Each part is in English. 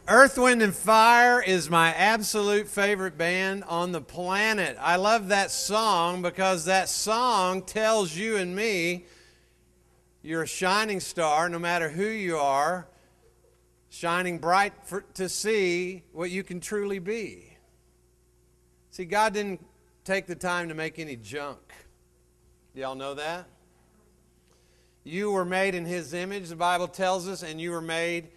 Earth, Wind, and Fire is my absolute favorite band on the planet. I love that song because that song tells you and me you're a shining star, no matter who you are, shining bright to see what you can truly be. See, God didn't take the time to make any junk. Y'all know that? You were made in His image, the Bible tells us, and you were made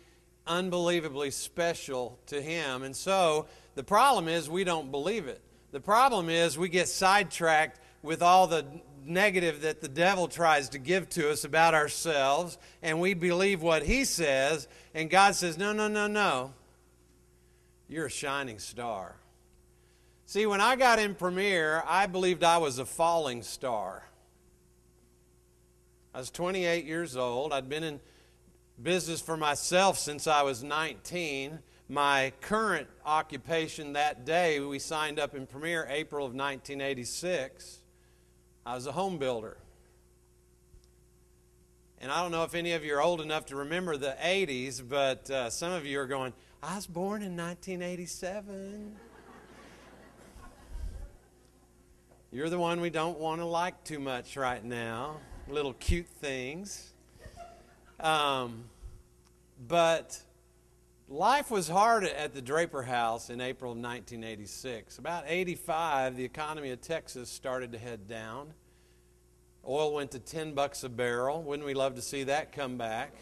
unbelievably special to Him. And so the problem is we don't believe it. The problem is we get sidetracked with all the negative that the devil tries to give to us about ourselves, and we believe what he says, and God says, no, no, no, no. You're a shining star. See, when I got in Premier, I believed I was a falling star. I was 28 years old. I'd been in business for myself since I was 19. My current occupation that day, we signed up in Premier, April of 1986. I was a home builder. And I don't know if any of you are old enough to remember the 80s, but some of you are going, I was born in 1987. You're the one we don't want to like too much right now. Little cute things. But life was hard at the Draper house in April of 1986. About 85, the economy of Texas started to head down. Oil went to $10 a barrel. Wouldn't we love to see that come back?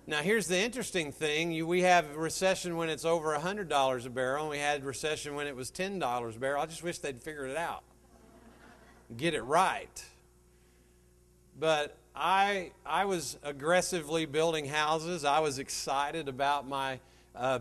Now, here's the interesting thing. We have a recession when it's over $100 a barrel, and we had recession when it was $10 a barrel. I just wish they'd figured it out. Get it right. But I was aggressively building houses. I was excited about my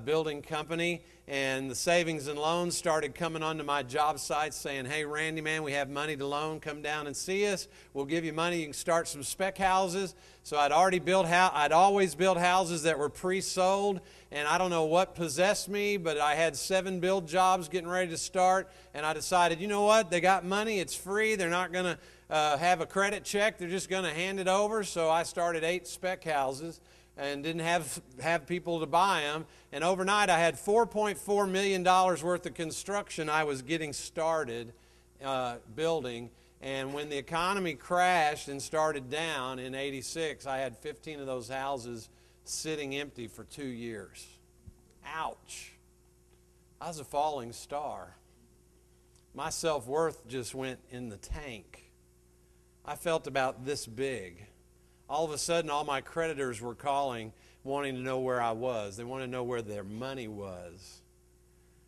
building company, and the savings and loans started coming onto my job site saying, hey, Randy, man, we have money to loan. Come down and see us. We'll give you money. You can start some spec houses. So I'd always built houses that were pre-sold, and I don't know what possessed me, but I had 7 build jobs getting ready to start, and I decided, you know what? They got money. It's free. They're not going to have a credit check. They're just going to hand it over. So I started 8 spec houses and didn't have people to buy them. And overnight I had $4.4 million worth of construction I was getting started building. And when the economy crashed and started down in 86, I had 15 of those houses sitting empty for 2 years. Ouch. I was a falling star. My self-worth just went in the tank. I felt about this big. All of a sudden, all my creditors were calling, wanting to know where I was. They wanted to know where their money was.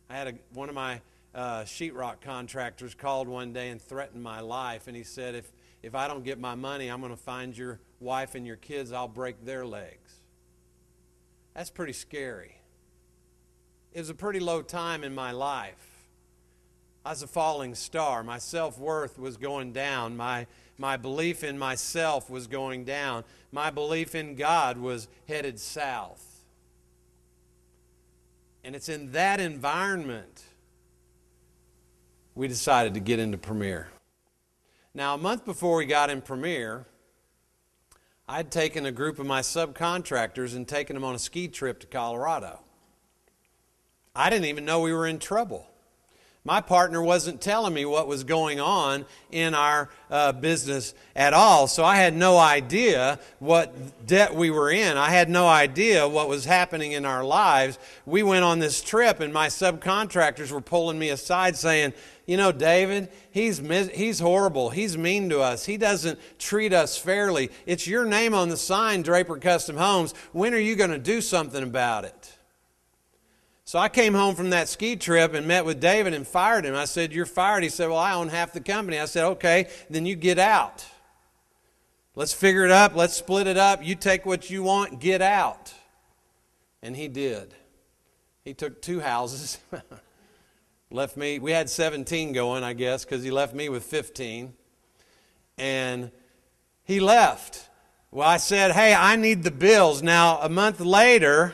I had one of my sheetrock contractors called one day and threatened my life, and he said, if I don't get my money, I'm going to find your wife and your kids. I'll break their legs. That's pretty scary. It was a pretty low time in my life. I was a falling star. My self-worth was going down. My belief in myself was going down. My belief in God was headed south. And it's in that environment we decided to get into Premier. Now, a month before we got in Premier, I'd taken a group of my subcontractors and taken them on a ski trip to Colorado. I didn't even know we were in trouble. My partner wasn't telling me what was going on in our business at all, so I had no idea what debt we were in. I had no idea what was happening in our lives. We went on this trip, and my subcontractors were pulling me aside saying, you know, David, he's horrible. He's mean to us. He doesn't treat us fairly. It's your name on the sign, Draper Custom Homes. When are you going to do something about it? So I came home from that ski trip and met with David and fired him. I said, you're fired. He said, well, I own half the company. I said, okay, then you get out. Let's figure it up. Let's split it up. You take what you want, get out. And he did. He took 2 houses, left me. We had 17 going, I guess, because he left me with 15. And he left. Well, I said, hey, I need the bills. Now, a month later,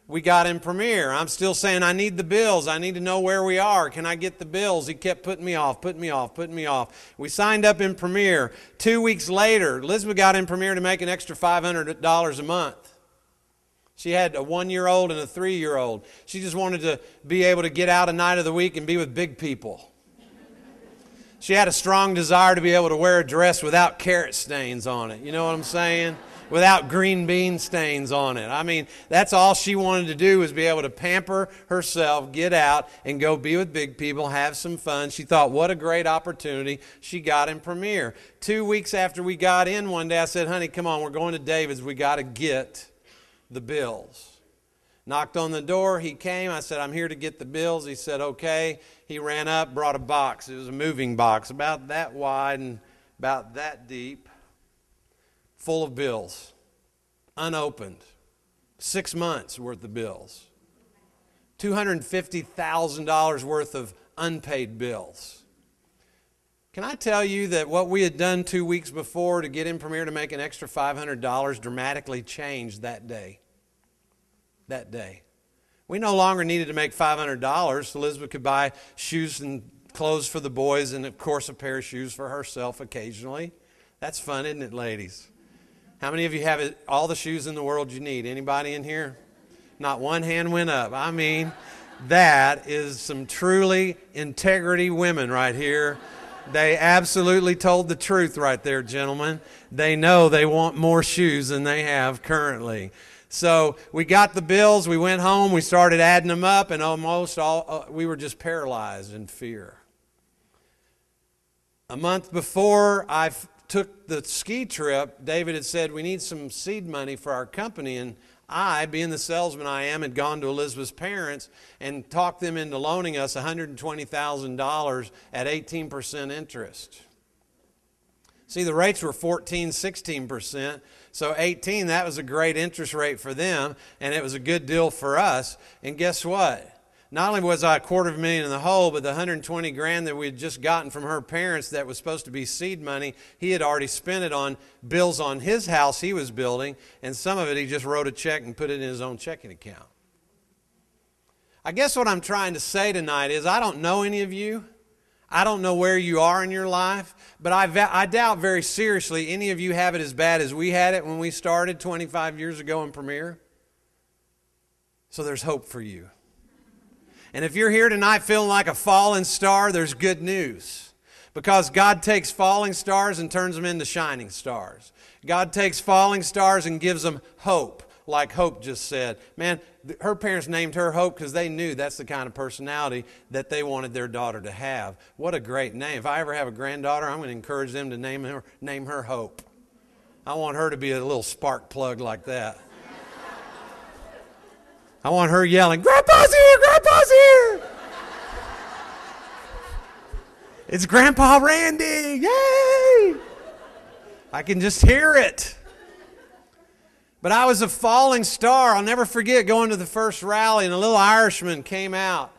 we got in Premier. I'm still saying, I need the bills. I need to know where we are. Can I get the bills? He kept putting me off. We signed up in Premier. 2 weeks later, Elizabeth got in Premier to make an extra $500 a month. She had a 1-year-old and a 3-year-old. She just wanted to be able to get out a night of the week and be with big people. She had a strong desire to be able to wear a dress without carrot stains on it. You know what I'm saying? Without green bean stains on it. I mean, that's all she wanted to do, was be able to pamper herself, get out, and go be with big people, have some fun. She thought, what a great opportunity she got in Premier. 2 weeks after we got in one day, I said, honey, come on, we're going to David's. We got to get the bills. Knocked on the door. He came. I said, I'm here to get the bills. He said, okay. He ran up, brought a box. It was a moving box about that wide and about that deep, full of bills, unopened. 6 months worth of bills. $250,000 worth of unpaid bills. Can I tell you that what we had done 2 weeks before to get in Premier to make an extra $500 dramatically changed that day? That day. We no longer needed to make $500 so Elizabeth could buy shoes and clothes for the boys and, of course, a pair of shoes for herself occasionally. That's fun, isn't it, ladies? How many of you have all the shoes in the world you need? Anybody in here? Not one hand went up. I mean, that is some truly integrity women right here. They absolutely told the truth right there, gentlemen. They know they want more shoes than they have currently. So we got the bills, we went home, we started adding them up, and almost all we were just paralyzed in fear. A month before I took the ski trip, David had said, we need some seed money for our company, and I, being the salesman I am, had gone to Elizabeth's parents and talked them into loaning us $120,000 at 18% interest. See, the rates were 14, 16%. So 18, that was a great interest rate for them, and it was a good deal for us. And guess what? Not only was I $250,000 in the hole, but the $120,000 that we had just gotten from her parents that was supposed to be seed money, he had already spent it on bills on his house he was building, and some of it he just wrote a check and put it in his own checking account. I guess what I'm trying to say tonight is I don't know any of you. I don't know where you are in your life, but I doubt very seriously any of you have it as bad as we had it when we started 25 years ago in Premier. So there's hope for you. And if you're here tonight feeling like a fallen star, there's good news. Because God takes falling stars and turns them into shining stars. God takes falling stars and gives them hope. Like Hope just said. Man, her parents named her Hope because they knew that's the kind of personality that they wanted their daughter to have. What a great name. If I ever have a granddaughter, I'm going to encourage them to name her Hope. I want her to be a little spark plug like that. I want her yelling, Grandpa's here! Grandpa's here! It's Grandpa Randy! Yay! I can just hear it. But I was a falling star. I'll never forget going to the first rally, and a little Irishman came out.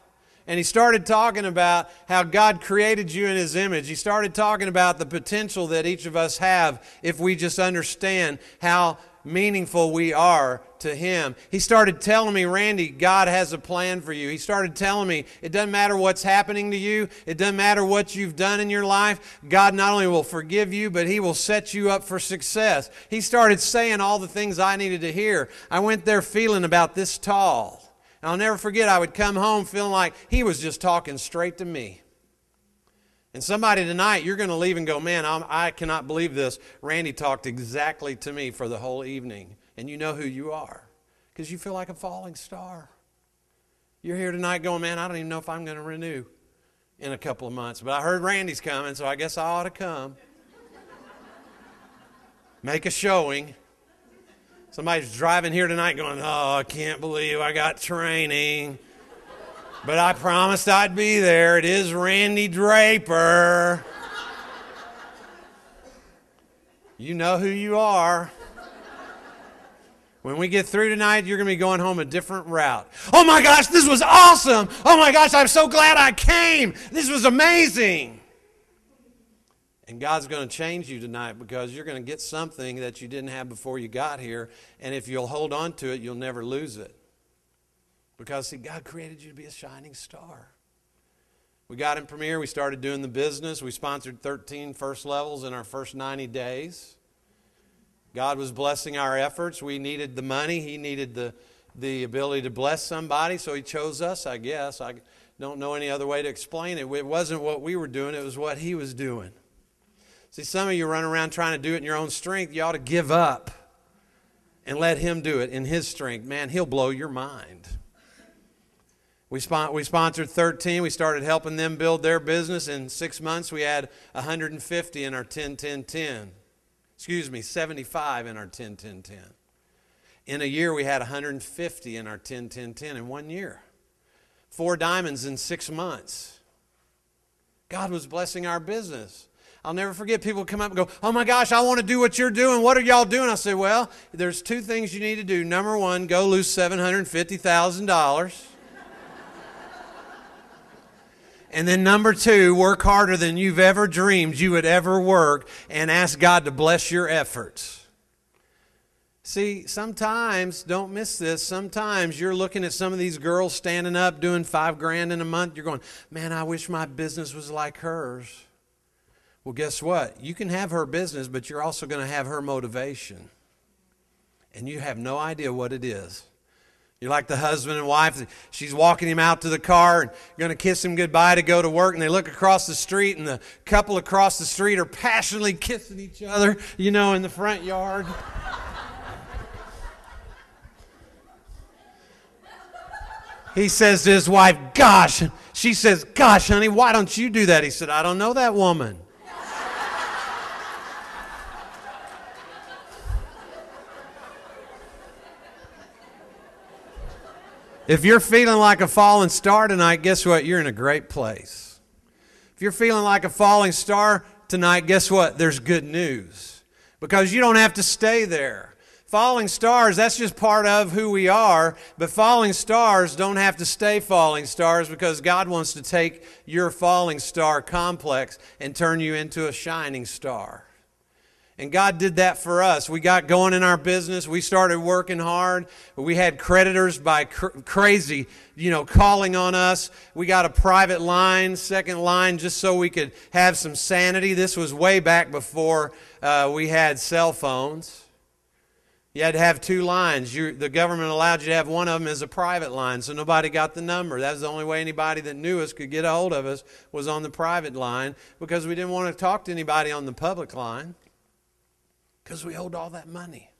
And he started talking about how God created you in His image. He started talking about the potential that each of us have if we just understand how meaningful we are to Him. He started telling me, Randy, God has a plan for you. He started telling me, it doesn't matter what's happening to you. It doesn't matter what you've done in your life. God not only will forgive you, but He will set you up for success. He started saying all the things I needed to hear. I went there feeling about this tall. And I'll never forget, I would come home feeling like He was just talking straight to me. And somebody tonight, you're going to leave and go, man, I cannot believe this. Randy talked exactly to me for the whole evening. And you know who you are because you feel like a falling star. You're here tonight going, man, I don't even know if I'm going to renew in a couple of months. But I heard Randy's coming, so I guess I ought to come. Make a showing. Somebody's driving here tonight going, oh, I can't believe I got training. But I promised I'd be there. It is Randy Draper. You know who you are. When we get through tonight, you're going to be going home a different route. Oh my gosh, this was awesome. Oh my gosh, I'm so glad I came. This was amazing. And God's going to change you tonight because you're going to get something that you didn't have before you got here. And if you'll hold on to it, you'll never lose it. Because, see, God created you to be a shining star. We got in Premier. We started doing the business. We sponsored 13 first levels in our first 90 days. God was blessing our efforts. We needed the money. He needed the the ability to bless somebody, so He chose us, I guess. I don't know any other way to explain it. It wasn't what we were doing, it was what He was doing. See, some of you run around trying to do it in your own strength. You ought to give up and let Him do it in His strength. Man, He'll blow your mind. We sponsored 13. We started helping them build their business. In 6 months, we had 150 in our 10-10-10. 75 in our 10-10-10. In a year, we had 150 in our 10-10-10 in 1 year. 4 diamonds in 6 months. God was blessing our business. I'll never forget people come up and go, oh my gosh, I want to do what you're doing. What are y'all doing? I say, well, there's 2 things you need to do. Number 1, go lose $750,000. And then number 2, work harder than you've ever dreamed you would ever work and ask God to bless your efforts. See, sometimes, don't miss this, sometimes you're looking at some of these girls standing up doing $5,000 in a month. You're going, man, I wish my business was like hers. Well, guess what? You can have her business, but you're also going to have her motivation. And you have no idea what it is. You're like the husband and wife. She's walking him out to the car and going to kiss him goodbye to go to work. And they look across the street, and the couple across the street are passionately kissing each other, in the front yard. He says to his wife, gosh. She says, gosh, honey, why don't you do that? He said, I don't know that woman. If you're feeling like a falling star tonight, guess what? You're in a great place. If you're feeling like a falling star tonight, guess what? There's good news. Because you don't have to stay there. Falling stars, that's just part of who we are. But falling stars don't have to stay falling stars, because God wants to take your falling star complex and turn you into a shining star. And God did that for us. We got going in our business. We started working hard. We had creditors by crazy, calling on us. We got a private line, second line, just so we could have some sanity. This was way back before we had cell phones. You had to have 2 lines. The government allowed you to have one of them as a private line, so nobody got the number. That was the only way anybody that knew us could get a hold of us, was on the private line, because we didn't want to talk to anybody on the public line. Because we owed all that money.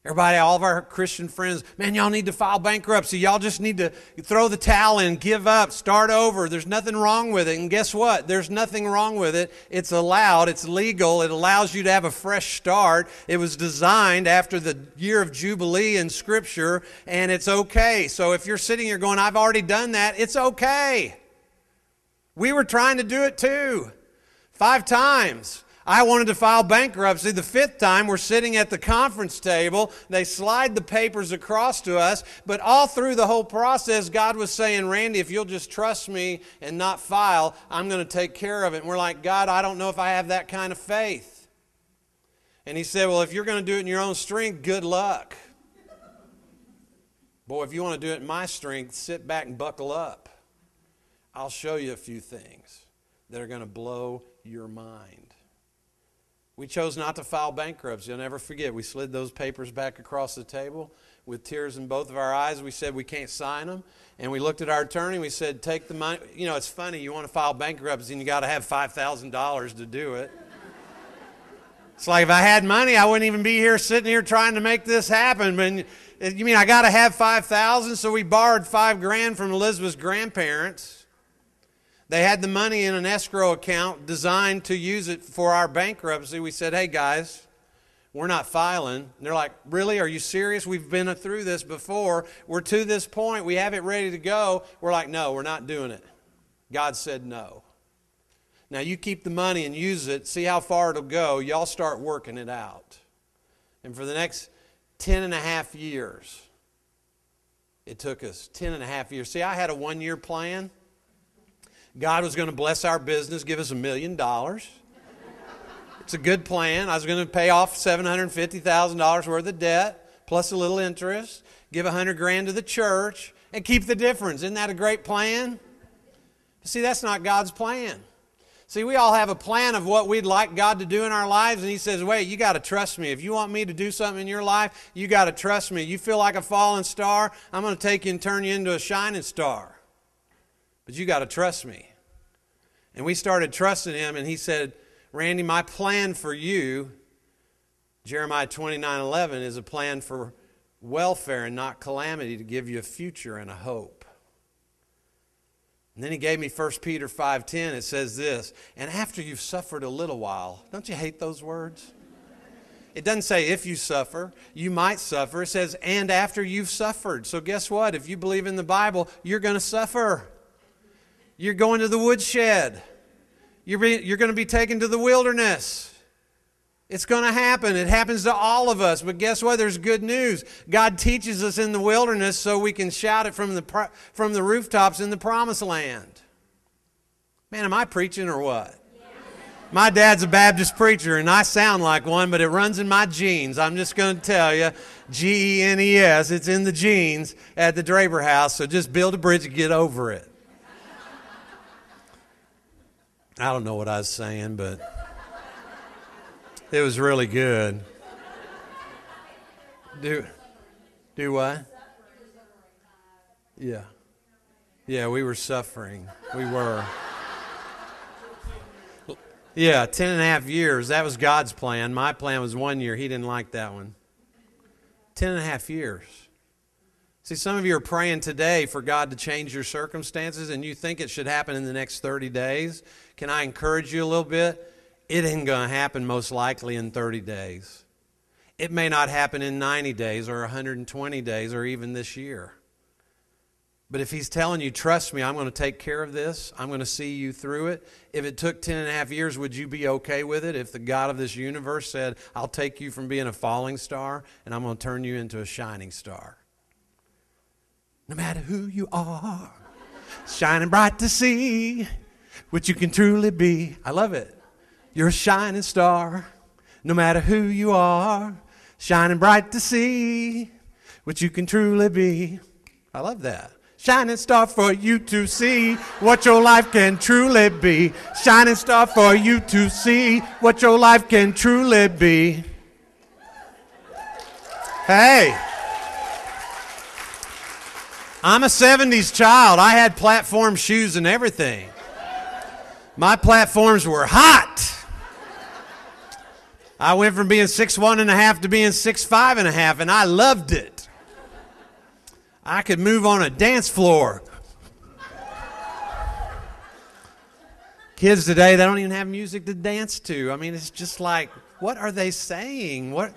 Everybody, all of our Christian friends, man, y'all need to file bankruptcy. Y'all just need to throw the towel in, give up, start over. There's nothing wrong with it. And guess what? There's nothing wrong with it. It's allowed. It's legal. It allows you to have a fresh start. It was designed after the year of Jubilee in Scripture, and it's okay. So if you're sitting here going, I've already done that, it's okay. We were trying to do it too. 5 times. I wanted to file bankruptcy. The 5th time, we're sitting at the conference table. They slide the papers across to us. But all through the whole process, God was saying, Randy, if you'll just trust me and not file, I'm going to take care of it. And we're like, God, I don't know if I have that kind of faith. And He said, well, if you're going to do it in your own strength, good luck. Boy, if you want to do it in my strength, sit back and buckle up. I'll show you a few things that are going to blow your mind. We chose not to file bankruptcy. I'll never forget. We slid those papers back across the table with tears in both of our eyes. We said we can't sign them. And we looked at our attorney. We said, take the money. It's funny. You want to file bankruptcy and you got to have $5,000 to do it. It's like, if I had money, I wouldn't even be here sitting here trying to make this happen. But you mean I got to have $5,000? So we borrowed $5,000 from Elizabeth's grandparents. They had the money in an escrow account designed to use it for our bankruptcy. We said, hey, guys, we're not filing. And they're like, really? Are you serious? We've been through this before. We're to this point. We have it ready to go. We're like, no, we're not doing it. God said no. Now, you keep the money and use it. See how far it'll go. Y'all start working it out. And for the next 10 and a half years, it took us 10 and a half years. See, I had a 1-year plan. God was going to bless our business, give us $1 million. It's a good plan. I was going to pay off $750,000 worth of debt, plus a little interest, give $100,000 to the church, and keep the difference. Isn't that a great plan? See, that's not God's plan. See, we all have a plan of what we'd like God to do in our lives, and He says, wait, you got to trust me. If you want me to do something in your life, you got to trust me. You feel like a falling star, I'm going to take you and turn you into a shining star. But you got to trust me. And we started trusting Him, and He said, Randy, my plan for you, Jeremiah 29:11, is a plan for welfare and not calamity, to give you a future and a hope. And then He gave me 1 Peter 5:10. It says this, and after you've suffered a little while. Don't you hate those words? It doesn't say if you suffer, you might suffer. It says, and after you've suffered. So guess what? If you believe in the Bible, you're going to suffer. You're going to the woodshed. You're going to be taken to the wilderness. It's going to happen. It happens to all of us. But guess what? There's good news. God teaches us in the wilderness so we can shout it from the rooftops in the promised land. Man, am I preaching or what? Yeah. My dad's a Baptist preacher, and I sound like one, but it runs in my genes. I'm just going to tell you, Genes, it's in the genes at the Draper house, so just build a bridge and get over it. I don't know what I was saying, but it was really good. Do what? Yeah. Yeah, we were suffering. We were. Yeah, 10.5 years. That was God's plan. My plan was 1 year. He didn't like that one. 10.5 years. See, some of you are praying today for God to change your circumstances, and you think it should happen in the next 30 days. Can I encourage you a little bit? It ain't going to happen most likely in 30 days. It may not happen in 90 days or 120 days or even this year. But if He's telling you, trust me, I'm going to take care of this, I'm going to see you through it. If it took 10.5 years, would you be okay with it? If the God of this universe said, I'll take you from being a falling star and I'm going to turn you into a shining star. No matter who you are, shining bright to see what you can truly be. I love it. You're a shining star, no matter who you are, shining bright to see what you can truly be. I love that. Shining star for you to see what your life can truly be. Shining star for you to see what your life can truly be. Hey, I'm a 70s child. I had platform shoes and everything. My platforms were hot. I went from being 6'1.5" to being 6'5.5", and I loved it. I could move on a dance floor. Kids today, they don't even have music to dance to. I mean, it's just like, what are they saying? What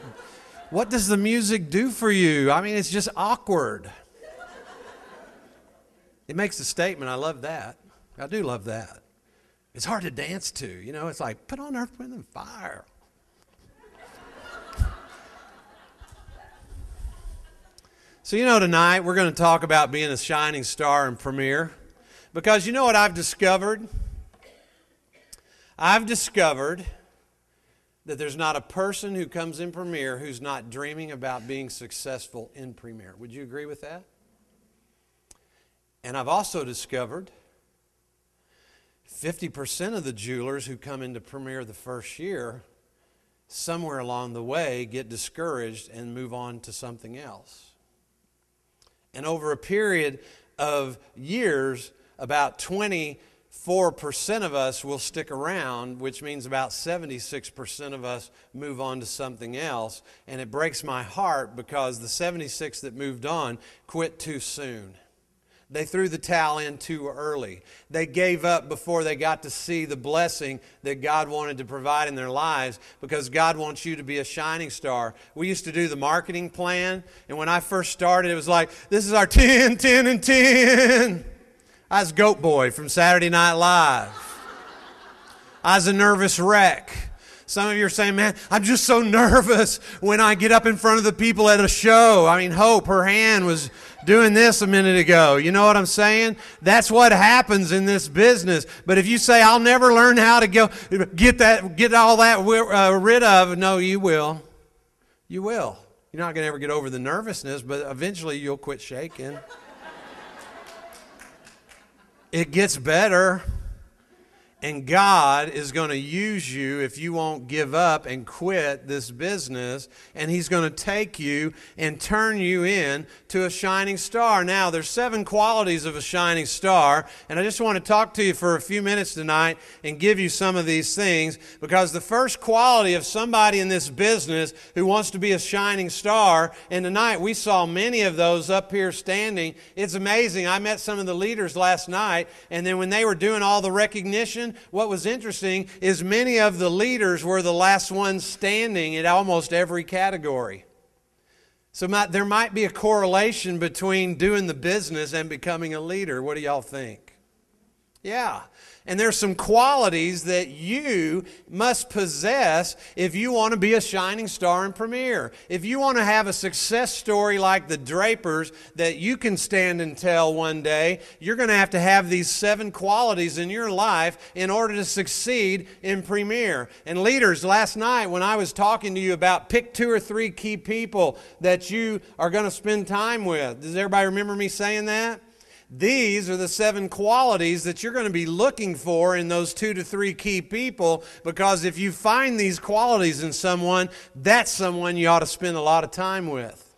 does the music do for you? I mean, it's just awkward. It makes a statement. I love that. I do love that. It's hard to dance to. You know, it's like, put on Earth, Wind, and Fire. So, you know, tonight we're going to talk about being a shining star in Premier. Because you know what I've discovered? I've discovered that there's not a person who comes in Premier who's not dreaming about being successful in Premier. Would you agree with that? And I've also discovered 50% of the jewelers who come into Premier the first year, somewhere along the way, get discouraged and move on to something else. And over a period of years, about 24% of us will stick around, which means about 76% of us move on to something else. And it breaks my heart because the 76 that moved on quit too soon. They threw the towel in too early. They gave up before they got to see the blessing that God wanted to provide in their lives, because God wants you to be a shining star. We used to do the marketing plan, and when I first started, it was like, this is our 10, 10, and 10. I was Goat Boy from Saturday Night Live. I was a nervous wreck. Some of you are saying, man, I'm just so nervous when I get up in front of the people at a show. I mean, Hope, her hand was doing this a minute ago. You know what I'm saying? That's what happens in this business. But if you say, I'll never learn how to get all that rid of, no, you will. You will. You're not going to ever get over the nervousness, but eventually you'll quit shaking. It gets better. And God is going to use you if you won't give up and quit this business. And He's going to take you and turn you in to a shining star. Now, there's 7 qualities of a shining star. And I just want to talk to you for a few minutes tonight and give you some of these things. Because the first quality of somebody in this business who wants to be a shining star, and tonight we saw many of those up here standing. It's amazing. I met some of the leaders last night. And then when they were doing all the recognition, what was interesting is many of the leaders were the last ones standing in almost every category. So there might be a correlation between doing the business and becoming a leader. What do y'all think? Yeah. And there's some qualities that you must possess if you want to be a shining star in Premier. If you want to have a success story like the Drapers that you can stand and tell one day, you're going to have these 7 qualities in your life in order to succeed in Premier. And leaders, last night when I was talking to you about pick 2 or 3 key people that you are going to spend time with, does everybody remember me saying that? These are the 7 qualities that you're going to be looking for in those 2 to 3 key people, because if you find these qualities in someone, that's someone you ought to spend a lot of time with.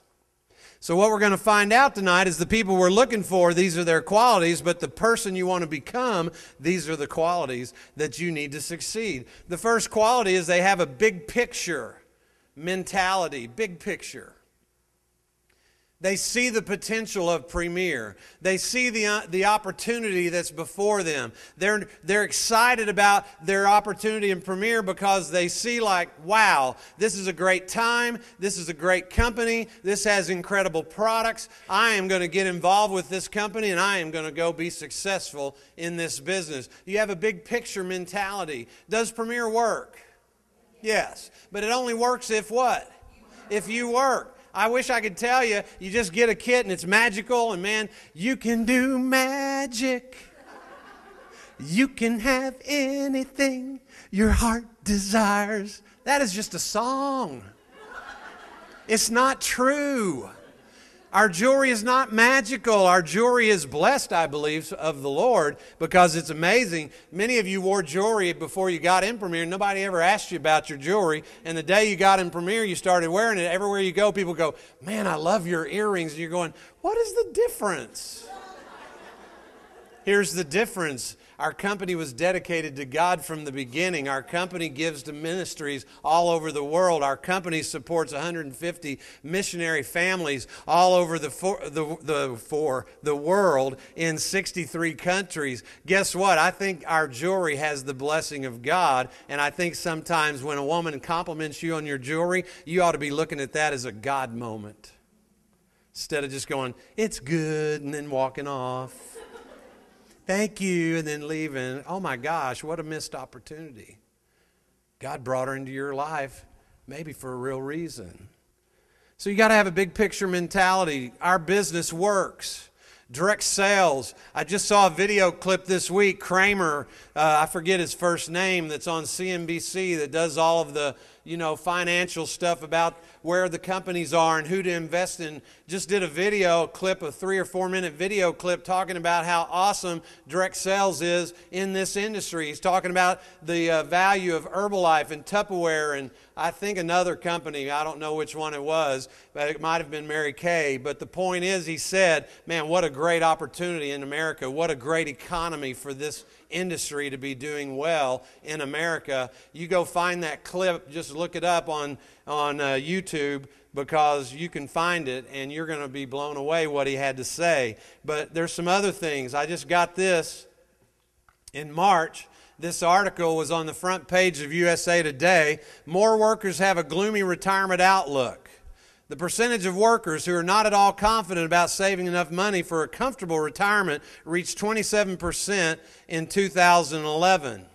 So what we're going to find out tonight is the people we're looking for, these are their qualities, but the person you want to become, these are the qualities that you need to succeed. The first quality is they have a big picture mentality, big picture. They see the potential of Premier. They see the opportunity that's before them. They're excited about their opportunity in Premier because they see like, wow, this is a great time. This is a great company. This has incredible products. I am going to get involved with this company and I am going to go be successful in this business. You have a big picture mentality. Does Premier work? Yes. But it only works if what? If you work. I wish I could tell you, you just get a kit and it's magical, and man, you can do magic. You can have anything your heart desires. That is just a song. It's not true. Our jewelry is not magical. Our jewelry is blessed, I believe, of the Lord, because it's amazing. Many of you wore jewelry before you got in Premier. Nobody ever asked you about your jewelry. And the day you got in Premier, you started wearing it. Everywhere you go, people go, man, I love your earrings. And you're going, what is the difference? Here's the difference. Our company was dedicated to God from the beginning. Our company gives to ministries all over the world. Our company supports 150 missionary families all over the world in 63 countries. Guess what? I think our jewelry has the blessing of God, and I think sometimes when a woman compliments you on your jewelry, you ought to be looking at that as a God moment instead of just going, it's good, and then walking off. Thank you, and then leaving. Oh my gosh, what a missed opportunity. God brought her into your life maybe for a real reason. So you got to have a big picture mentality. Our business works. Direct sales. I just saw a video clip this week. Kramer, I forget his first name, that's on CNBC, that does all of the financial stuff about where the companies are and who to invest in. Just did a video clip, a 3 or 4 minute video clip talking about how awesome direct sales is in this industry. He's talking about the value of Herbalife and Tupperware and I think another company. I don't know which one it was, but it might have been Mary Kay. But the point is, he said, man, what a great opportunity in America. What a great economy for this industry to be doing well in America. You go find that clip, just look it up on YouTube, because you can find it and you're going to be blown away what he had to say. But there's some other things. I just got this in March. This article was on the front page of USA Today. More workers have a gloomy retirement outlook. The percentage of workers who are not at all confident about saving enough money for a comfortable retirement reached 27% in 2011,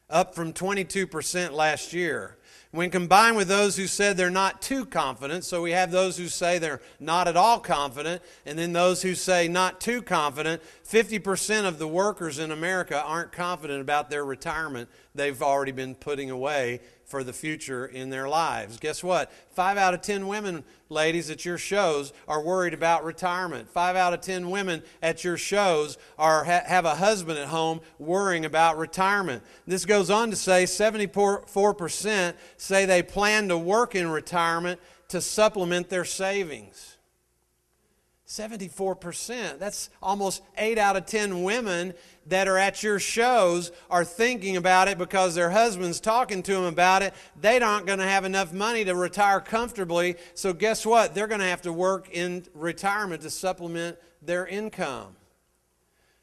up from 22% last year. When combined with those who said they're not too confident, so we have those who say they're not at all confident, and then those who say not too confident, 50% of the workers in America aren't confident about their retirement they've already been putting away for the future in their lives. Guess what? 5 out of 10 women, ladies, at your shows are worried about retirement. 5 out of 10 women at your shows have a husband at home worrying about retirement. This goes on to say 74% say they plan to work in retirement to supplement their savings. 74%. That's almost 8 out of 10 women that are at your shows are thinking about it because their husband's talking to them about it. They aren't going to have enough money to retire comfortably. So guess what? They're going to have to work in retirement to supplement their income.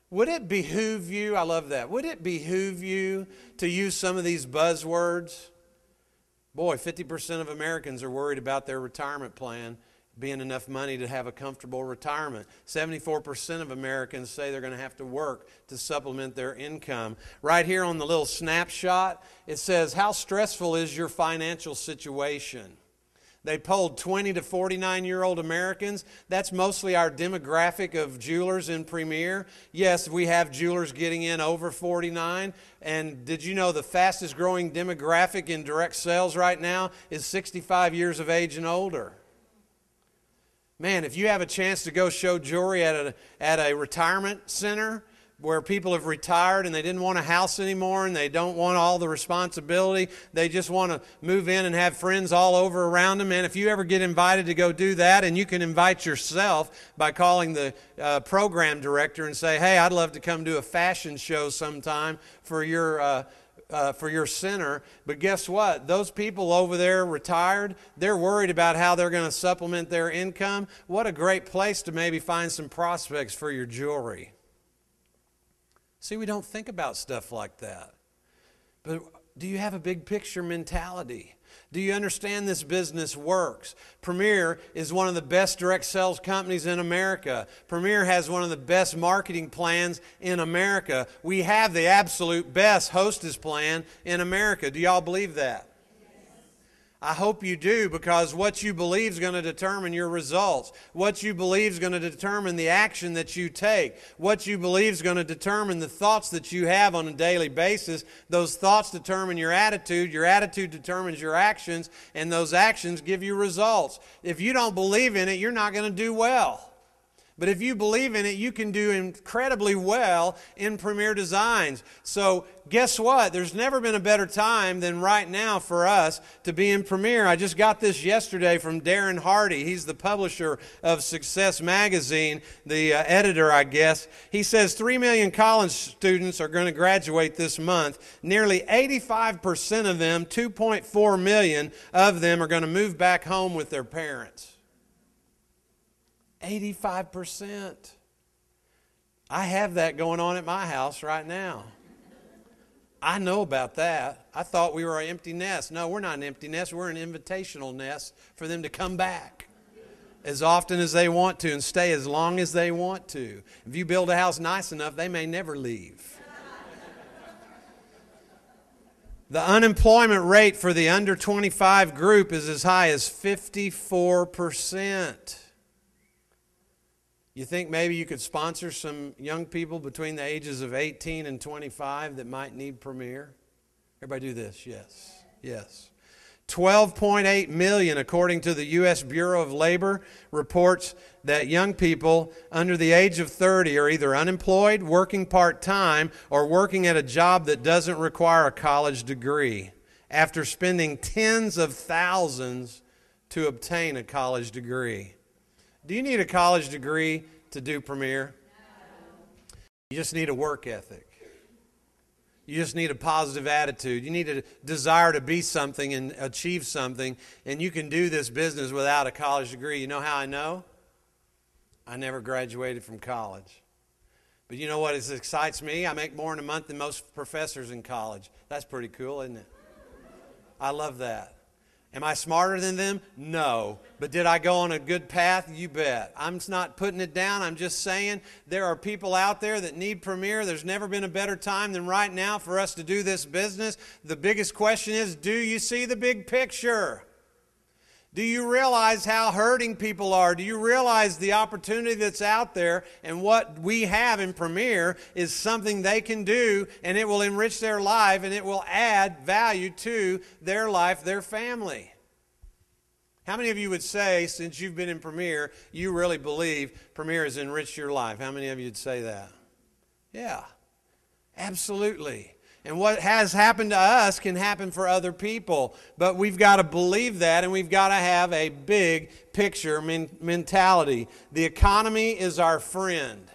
Would it behoove you? I love that. Would it behoove you to use some of these buzzwords? Boy, 50% of Americans are worried about their retirement plan being enough money to have a comfortable retirement. 74% of Americans say they're going to have to work to supplement their income. Right here on the little snapshot, it says, how stressful is your financial situation? They polled 20 to 49-year-old Americans. That's mostly our demographic of jewelers in Premier. Yes, we have jewelers getting in over 49. And did you know the fastest growing demographic in direct sales right now is 65 years of age and older? Man, if you have a chance to go show jewelry at a retirement center where people have retired and they didn't want a house anymore and they don't want all the responsibility, they just want to move in and have friends all over around them. And if you ever get invited to go do that, and you can invite yourself by calling the program director and say, hey, I'd love to come do a fashion show sometime for your center. But guess what? Those people over there retired, they're worried about how they're going to supplement their income. What a great place to maybe find some prospects for your jewelry. See, we don't think about stuff like that. But do you have a big picture mentality? Do you understand this business works? Premier is one of the best direct sales companies in America. Premier has one of the best marketing plans in America. We have the absolute best hostess plan in America. Do y'all believe that? I hope you do, because what you believe is going to determine your results. What you believe is going to determine the action that you take. What you believe is going to determine the thoughts that you have on a daily basis. Those thoughts determine your attitude. Your attitude determines your actions, and those actions give you results. If you don't believe in it, you're not going to do well. But if you believe in it, you can do incredibly well in Premier Designs. So guess what? There's never been a better time than right now for us to be in Premier. I just got this yesterday from Darren Hardy. He's the publisher of Success Magazine, the editor, I guess. He says 3 million college students are going to graduate this month. Nearly 85% of them, 2.4 million of them, are going to move back home with their parents. 85%. I have that going on at my house right now. I know about that. I thought we were an empty nest. No, we're not an empty nest. We're an invitational nest for them to come back as often as they want to and stay as long as they want to. If you build a house nice enough, they may never leave. The unemployment rate for the under 25 group is as high as 54%. You think maybe you could sponsor some young people between the ages of 18 and 25 that might need Premier? Everybody do this. Yes. Yes. 12.8 million, according to the U.S. Bureau of Labor, reports that young people under the age of 30 are either unemployed, working part-time, or working at a job that doesn't require a college degree, after spending tens of thousands to obtain a college degree. Do you need a college degree to do Premier? You just need a work ethic. You just need a positive attitude. You need a desire to be something and achieve something. And you can do this business without a college degree. You know how I know? I never graduated from college. But you know what excites me? I make more in a month than most professors in college. That's pretty cool, isn't it? I love that. Am I smarter than them? No. But did I go on a good path? You bet. I'm just not putting it down. I'm just saying there are people out there that need Premier. There's never been a better time than right now for us to do this business. The biggest question is, do you see the big picture? Do you realize how hurting people are? Do you realize the opportunity that's out there, and what we have in Premier is something they can do, and it will enrich their life, and it will add value to their life, their family? How many of you would say, since you've been in Premier, you really believe Premier has enriched your life? How many of you would say that? Yeah, absolutely. And what has happened to us can happen for other people. But we've got to believe that, and we've got to have a big picture mentality. The economy is our friend.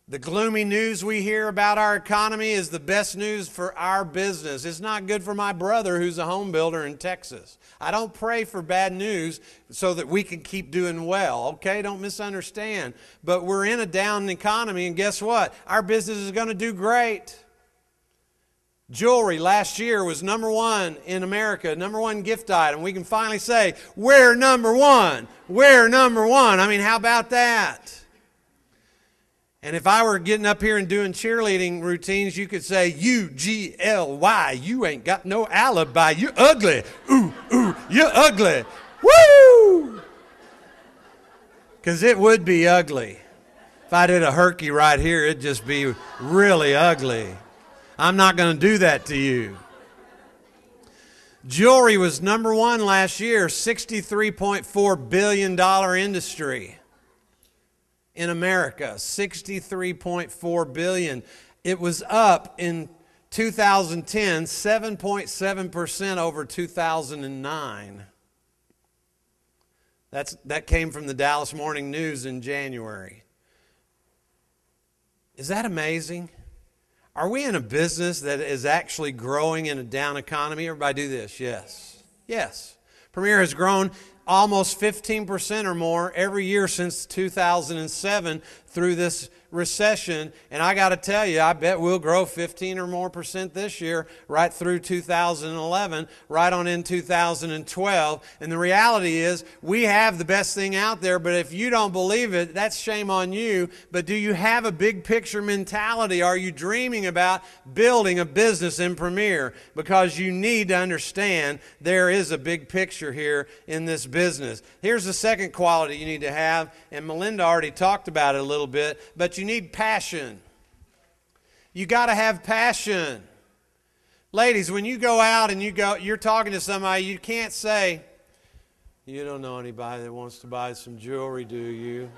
The gloomy news we hear about our economy is the best news for our business. It's not good for my brother who's a home builder in Texas. I don't pray for bad news so that we can keep doing well, okay? Don't misunderstand. But we're in a down economy, and guess what? Our business is going to do great. Jewelry last year was number one in America, number one gift item. We can finally say, we're number one. We're number one. I mean, how about that? And if I were getting up here and doing cheerleading routines, you could say, U-G-L-Y, you ain't got no alibi. You're ugly. Ooh, ooh, you're ugly. Woo! Because it would be ugly. If I did a herky right here, it'd just be really ugly. I'm not going to do that to you. Jewelry was number one last year, $63.4 billion industry in America, $63.4 billion. It was up in 2010, 7.7% over 2009. That came from the Dallas Morning News in January. Is that amazing? Are we in a business that is actually growing in a down economy? Everybody do this. Yes. Yes. Premier has grown almost 15% or more every year since 2007 through this recession. And I got to tell you, I bet we'll grow 15 or more percent this year, right through 2011, right on in 2012. And the reality is, we have the best thing out there, but if you don't believe it, that's shame on you. But do you have a big picture mentality? Are you dreaming about building a business in Premier? Because you need to understand there is a big picture here in this business. Here's the second quality you need to have, and Melinda already talked about it a little bit, but you need passion. You got to have passion. Ladies, when you go out and you're talking to somebody, you can't say, "You don't know anybody that wants to buy some jewelry, do you?"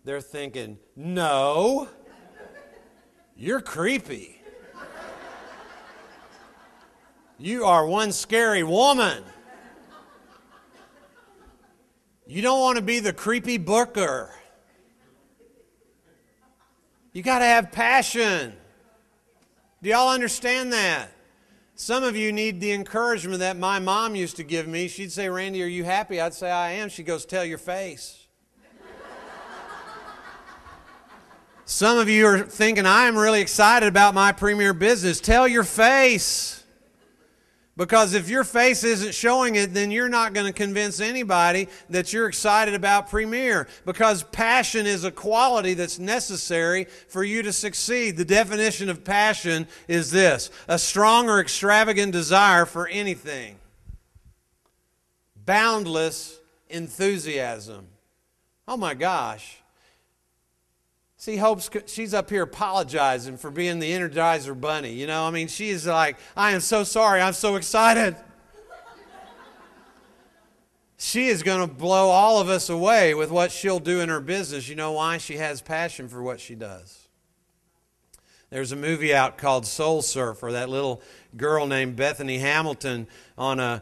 They're thinking, "No, you're creepy. You are one scary woman. You don't want to be the creepy booker." You got to have passion. Do y'all understand that? Some of you need the encouragement that my mom used to give me. She'd say, "Randy, are you happy?" I'd say, "I am." She goes, "Tell your face." Some of you are thinking, "I am really excited about my Premier business." Tell your face. Because if your face isn't showing it, then you're not going to convince anybody that you're excited about Premier. Because passion is a quality that's necessary for you to succeed. The definition of passion is this: a strong or extravagant desire for anything. Boundless enthusiasm. Oh my gosh. See, she's up here apologizing for being the Energizer Bunny. You know, I mean, she is like, "I am so sorry, I'm so excited." She is going to blow all of us away with what she'll do in her business. You know why? She has passion for what she does. There's a movie out called Soul Surfer. That little girl named Bethany Hamilton on a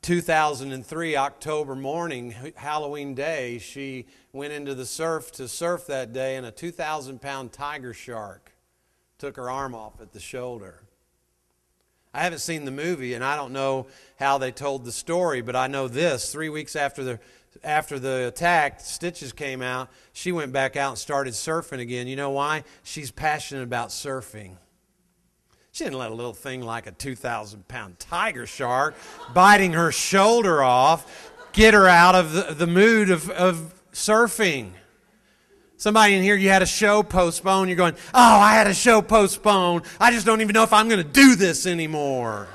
2003 October morning, Halloween day, she went into the surf to surf that day, and a 2,000-pound tiger shark took her arm off at the shoulder. I haven't seen the movie, and I don't know how they told the story, but I know this: 3 weeks after the attack, stitches came out, she went back out and started surfing again. You know why? She's passionate about surfing. She didn't let a little thing like a 2,000-pound tiger shark biting her shoulder off get her out of the mood of surfing. Somebody in here, you had a show postponed. You're going, oh, I had a show postponed. I just don't even know if I'm going to do this anymore.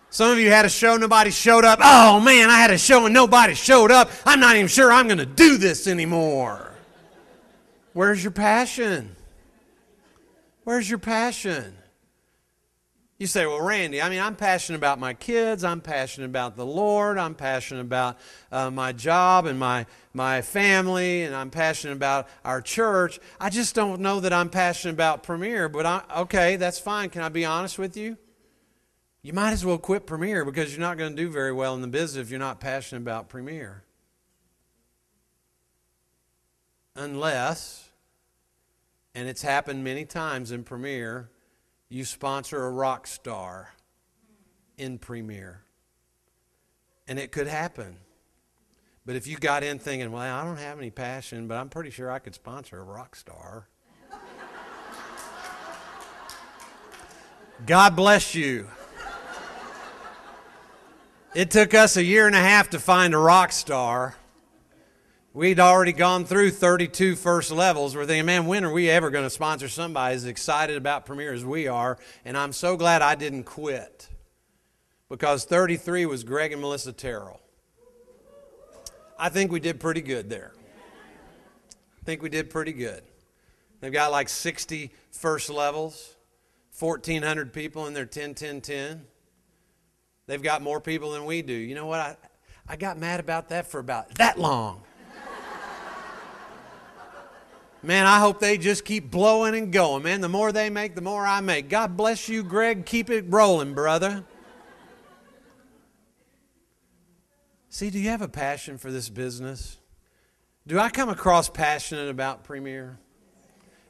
Some of you had a show, nobody showed up. Oh, man, I had a show and nobody showed up. I'm not even sure I'm going to do this anymore. Where's your passion? Where's your passion? You say, well, Randy, I'm passionate about my kids. I'm passionate about the Lord. I'm passionate about my job and my family. And I'm passionate about our church. I just don't know that I'm passionate about Premier. But, okay, that's fine. Can I be honest with you? You might as well quit Premier because you're not going to do very well in the business if you're not passionate about Premier. Unless, and it's happened many times in Premier, you sponsor a rock star in Premier. And it could happen. But if you got in thinking, well, I don't have any passion, but I'm pretty sure I could sponsor a rock star. God bless you. It took us 1.5 years to find a rock star. We'd already gone through 32 first levels. We're thinking, man, when are we ever going to sponsor somebody as excited about Premier as we are? And I'm so glad I didn't quit. Because 33 was Greg and Melissa Terrell. I think we did pretty good there. I think we did pretty good. They've got like 60 first levels, 1,400 people in their 10-10-10. They've got more people than we do. You know what? I got mad about that for about that long. Man, I hope they just keep blowing and going. Man, the more they make, the more I make. God bless you, Greg. Keep it rolling, brother. See, do you have a passion for this business? Do I come across passionate about Premier?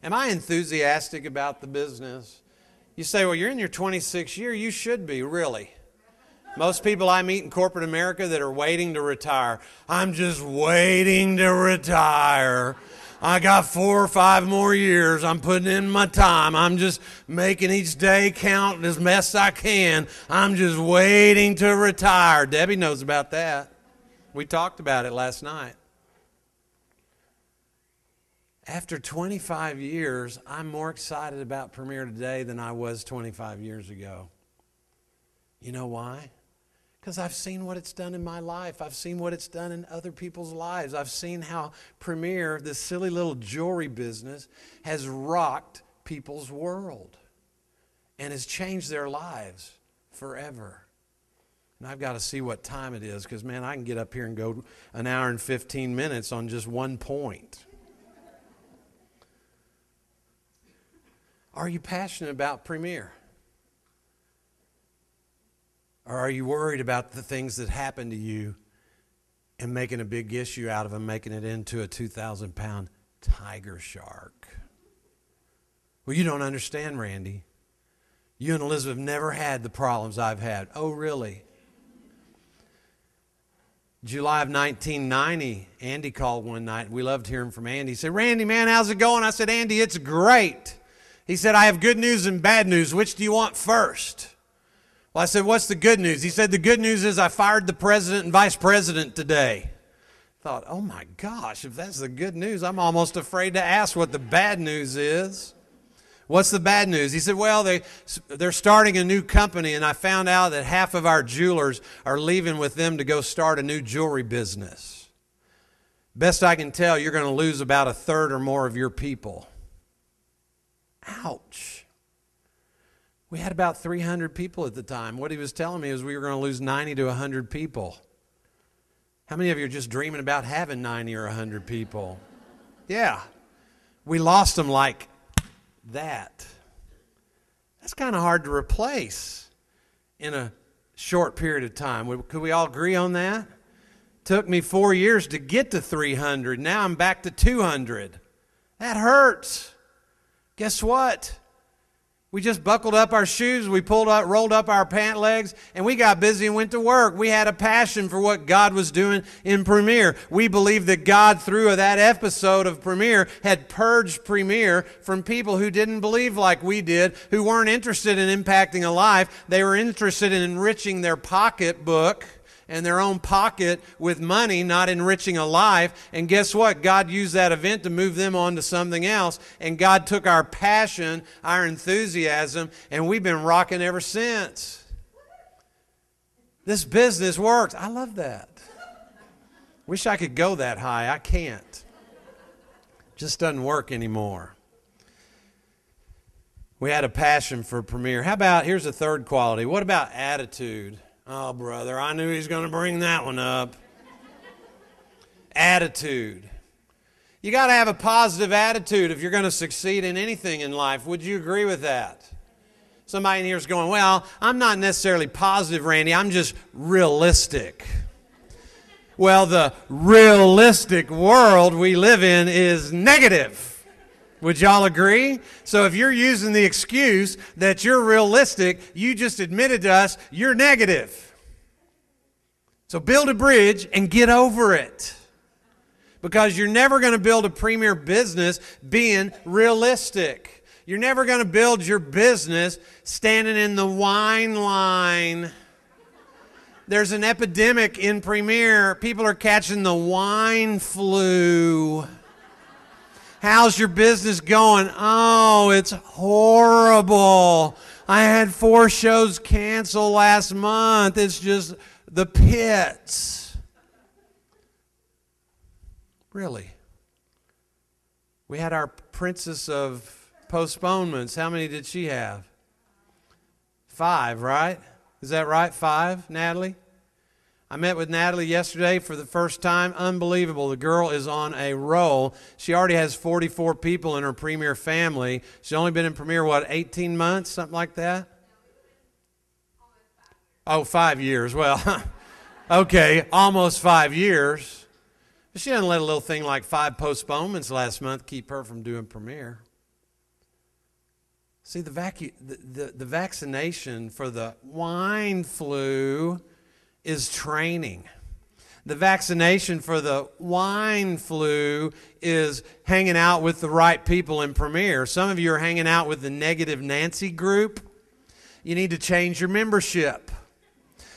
Am I enthusiastic about the business? You say, well, you're in your 26th year. You should be, really. Most people I meet in corporate America that are waiting to retire. I'm just waiting to retire. I got 4 or 5 more years. I'm putting in my time. I'm just making each day count as best I can. I'm just waiting to retire. Debbie knows about that. We talked about it last night. After 25 years, I'm more excited about Premier today than I was 25 years ago. You know why? Because I've seen what it's done in my life. I've seen what it's done in other people's lives. I've seen how Premier, this silly little jewelry business, has rocked people's world and has changed their lives forever. And I've got to see what time it is because, man, I can get up here and go 1 hour and 15 minutes on just one point. Are you passionate about Premier? Or are you worried about the things that happen to you and making a big issue out of them, making it into a 2,000-pound tiger shark? Well, you don't understand, Randy. You and Elizabeth have never had the problems I've had. Oh, really? July of 1990, Andy called one night. We loved hearing from Andy. He said, Randy, man, how's it going? I said, Andy, it's great. He said, I have good news and bad news. Which do you want first? Well, I said, what's the good news? He said, the good news is I fired the president and vice president today. I thought, oh my gosh, if that's the good news, I'm almost afraid to ask what the bad news is. What's the bad news? He said, well, they're starting a new company, and I found out that half of our jewelers are leaving with them to go start a new jewelry business. Best I can tell, you're going to lose about 1/3 or more of your people. Ouch. We had about 300 people at the time. What he was telling me is we were going to lose 90 to 100 people. How many of you are just dreaming about having 90 or 100 people? Yeah. We lost them like that. That's kind of hard to replace in a short period of time. Could we all agree on that? Took me 4 years to get to 300. Now I'm back to 200. That hurts. Guess what? We just buckled up our shoes, we rolled up our pant legs, and we got busy and went to work. We had a passion for what God was doing in Premier. We believed that God, through that episode of Premier, had purged Premier from people who didn't believe like we did, who weren't interested in impacting a life. They were interested in enriching their pocketbook and their own pocket with money, not enriching a life. And guess what? God used that event to move them on to something else. And God took our passion, our enthusiasm, and we've been rocking ever since. This business works. I love that. Wish I could go that high. I can't. Just doesn't work anymore. We had a passion for Premier. How about, here's a third quality. What about attitude? Oh, brother, I knew he was going to bring that one up. Attitude. You got to have a positive attitude if you're going to succeed in anything in life. Would you agree with that? Somebody in here is going, well, I'm not necessarily positive, Randy. I'm just realistic. Well, the realistic world we live in is negative. Would y'all agree? So if you're using the excuse that you're realistic, you just admitted to us you're negative. So build a bridge and get over it. Because you're never going to build a premier business being realistic. You're never going to build your business standing in the wine line. There's an epidemic in Premier. People are catching the wine flu. How's your business going? Oh, it's horrible. I had 4 shows canceled last month. It's just the pits. Really? We had our princess of postponements. How many did she have? 5, right? Is that right? 5, Natalie? I met with Natalie yesterday for the first time. Unbelievable. The girl is on a roll. She already has 44 people in her Premier family. She's only been in Premier, 18 months? Something like that? Oh, 5 years. Well, okay, almost 5 years. But she doesn't let a little thing like 5 postponements last month keep her from doing Premier. See, the vaccination for the wine flu is training. The vaccination for the wine flu is hanging out with the right people in Premier. Some of you are hanging out with the negative Nancy group. You need to change your membership.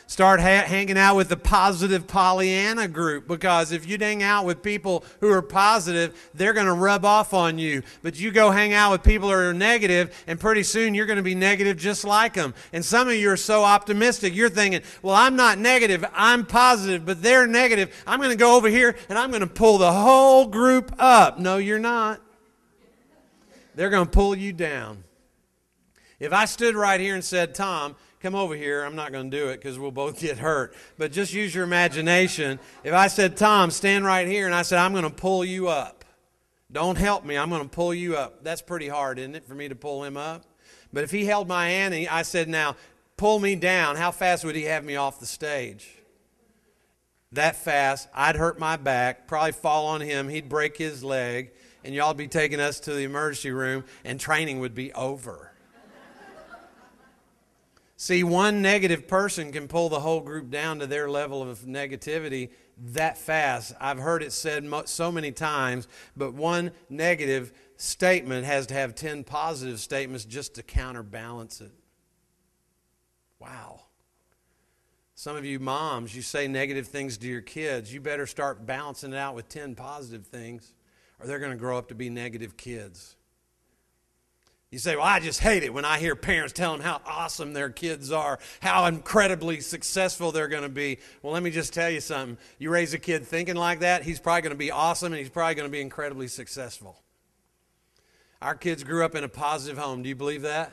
Start hanging out with the positive Pollyanna group, because if you hang out with people who are positive, they're going to rub off on you. But you go hang out with people who are negative, and pretty soon you're going to be negative just like them. And some of you are so optimistic, you're thinking, well, I'm not negative, I'm positive, but they're negative. I'm going to go over here and I'm going to pull the whole group up. No, you're not. They're going to pull you down. If I stood right here and said, Tom, come over here. I'm not going to do it because we'll both get hurt. But just use your imagination. If I said, Tom, stand right here, and I said, I'm going to pull you up. Don't help me. I'm going to pull you up. That's pretty hard, isn't it, for me to pull him up? But if he held my hand and I said, now, pull me down, how fast would he have me off the stage? That fast. I'd hurt my back, probably fall on him. He'd break his leg, and y'all would be taking us to the emergency room, and training would be over. See, one negative person can pull the whole group down to their level of negativity that fast. I've heard it said so many times, but one negative statement has to have 10 positive statements just to counterbalance it. Wow. Some of you moms, you say negative things to your kids. You better start balancing it out with 10 positive things, or they're going to grow up to be negative kids. You say, well, I just hate it when I hear parents tell them how awesome their kids are, how incredibly successful they're going to be. Well, let me just tell you something. You raise a kid thinking like that, he's probably going to be awesome, and he's probably going to be incredibly successful. Our kids grew up in a positive home. Do you believe that?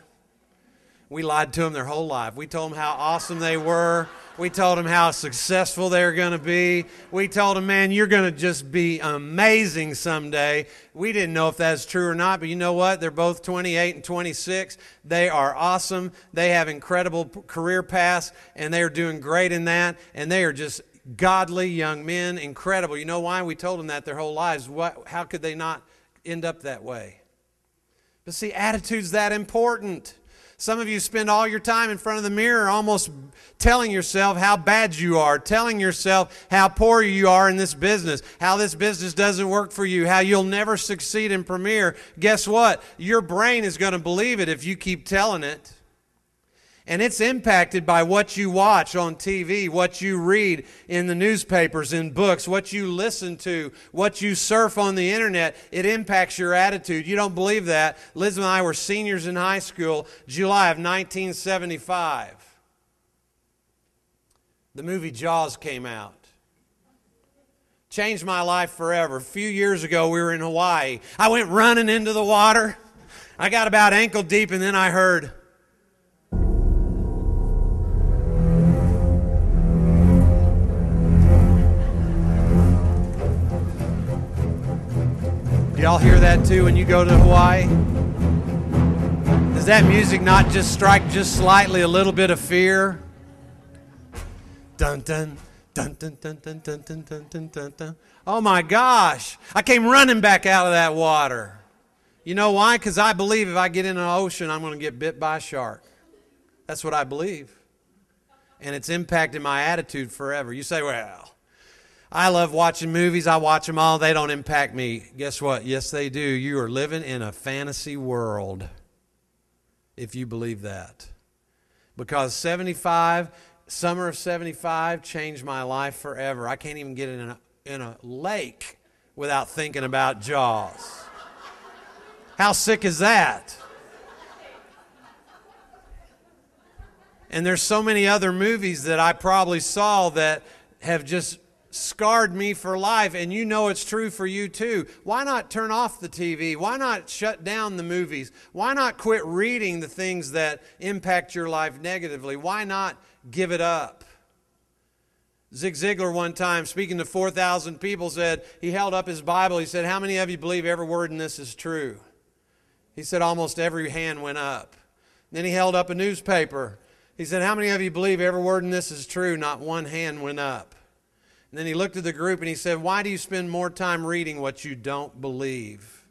We lied to them their whole life. We told them how awesome they were. We told them how successful they're going to be. We told them, man, you're going to just be amazing someday. We didn't know if that's true or not, but you know what? They're both 28 and 26. They are awesome. They have incredible career paths, and they are doing great in that, and they are just godly young men, incredible. You know why? We told them that their whole lives. How could they not end up that way? But see, attitude's that important. Some of you spend all your time in front of the mirror almost telling yourself how bad you are, telling yourself how poor you are in this business, how this business doesn't work for you, how you'll never succeed in Premier. Guess what? Your brain is going to believe it if you keep telling it. And it's impacted by what you watch on TV, what you read in the newspapers, in books, what you listen to, what you surf on the internet. It impacts your attitude. You don't believe that? Liz and I were seniors in high school, July of 1975. The movie Jaws came out. Changed my life forever. A few years ago, we were in Hawaii. I went running into the water. I got about ankle deep, and then I heard... Do y'all hear that too when you go to Hawaii? Does that music not just strike just slightly a little bit of fear? Dun dun dun dun dun dun dun dun dun dun dun dun. Oh my gosh! I came running back out of that water. You know why? Because I believe if I get in an ocean, I'm going to get bit by a shark. That's what I believe. And it's impacted my attitude forever. You say, well, I love watching movies. I watch them all. They don't impact me. Guess what? Yes, they do. You are living in a fantasy world if you believe that. Because summer of 75 changed my life forever. I can't even get in a lake without thinking about Jaws. How sick is that? And there's so many other movies that I probably saw that have just scarred me for life, and you know it's true for you too. Why not turn off the TV? Why not shut down the movies? Why not quit reading the things that impact your life negatively? Why not give it up? Zig Ziglar one time, speaking to 4,000 people, said, he held up his Bible, he said, how many of you believe every word in this is true? He said almost every hand went up. Then he held up a newspaper. He said, how many of you believe every word in this is true? Not one hand went up. And then he looked at the group and he said, why do you spend more time reading what you don't believe?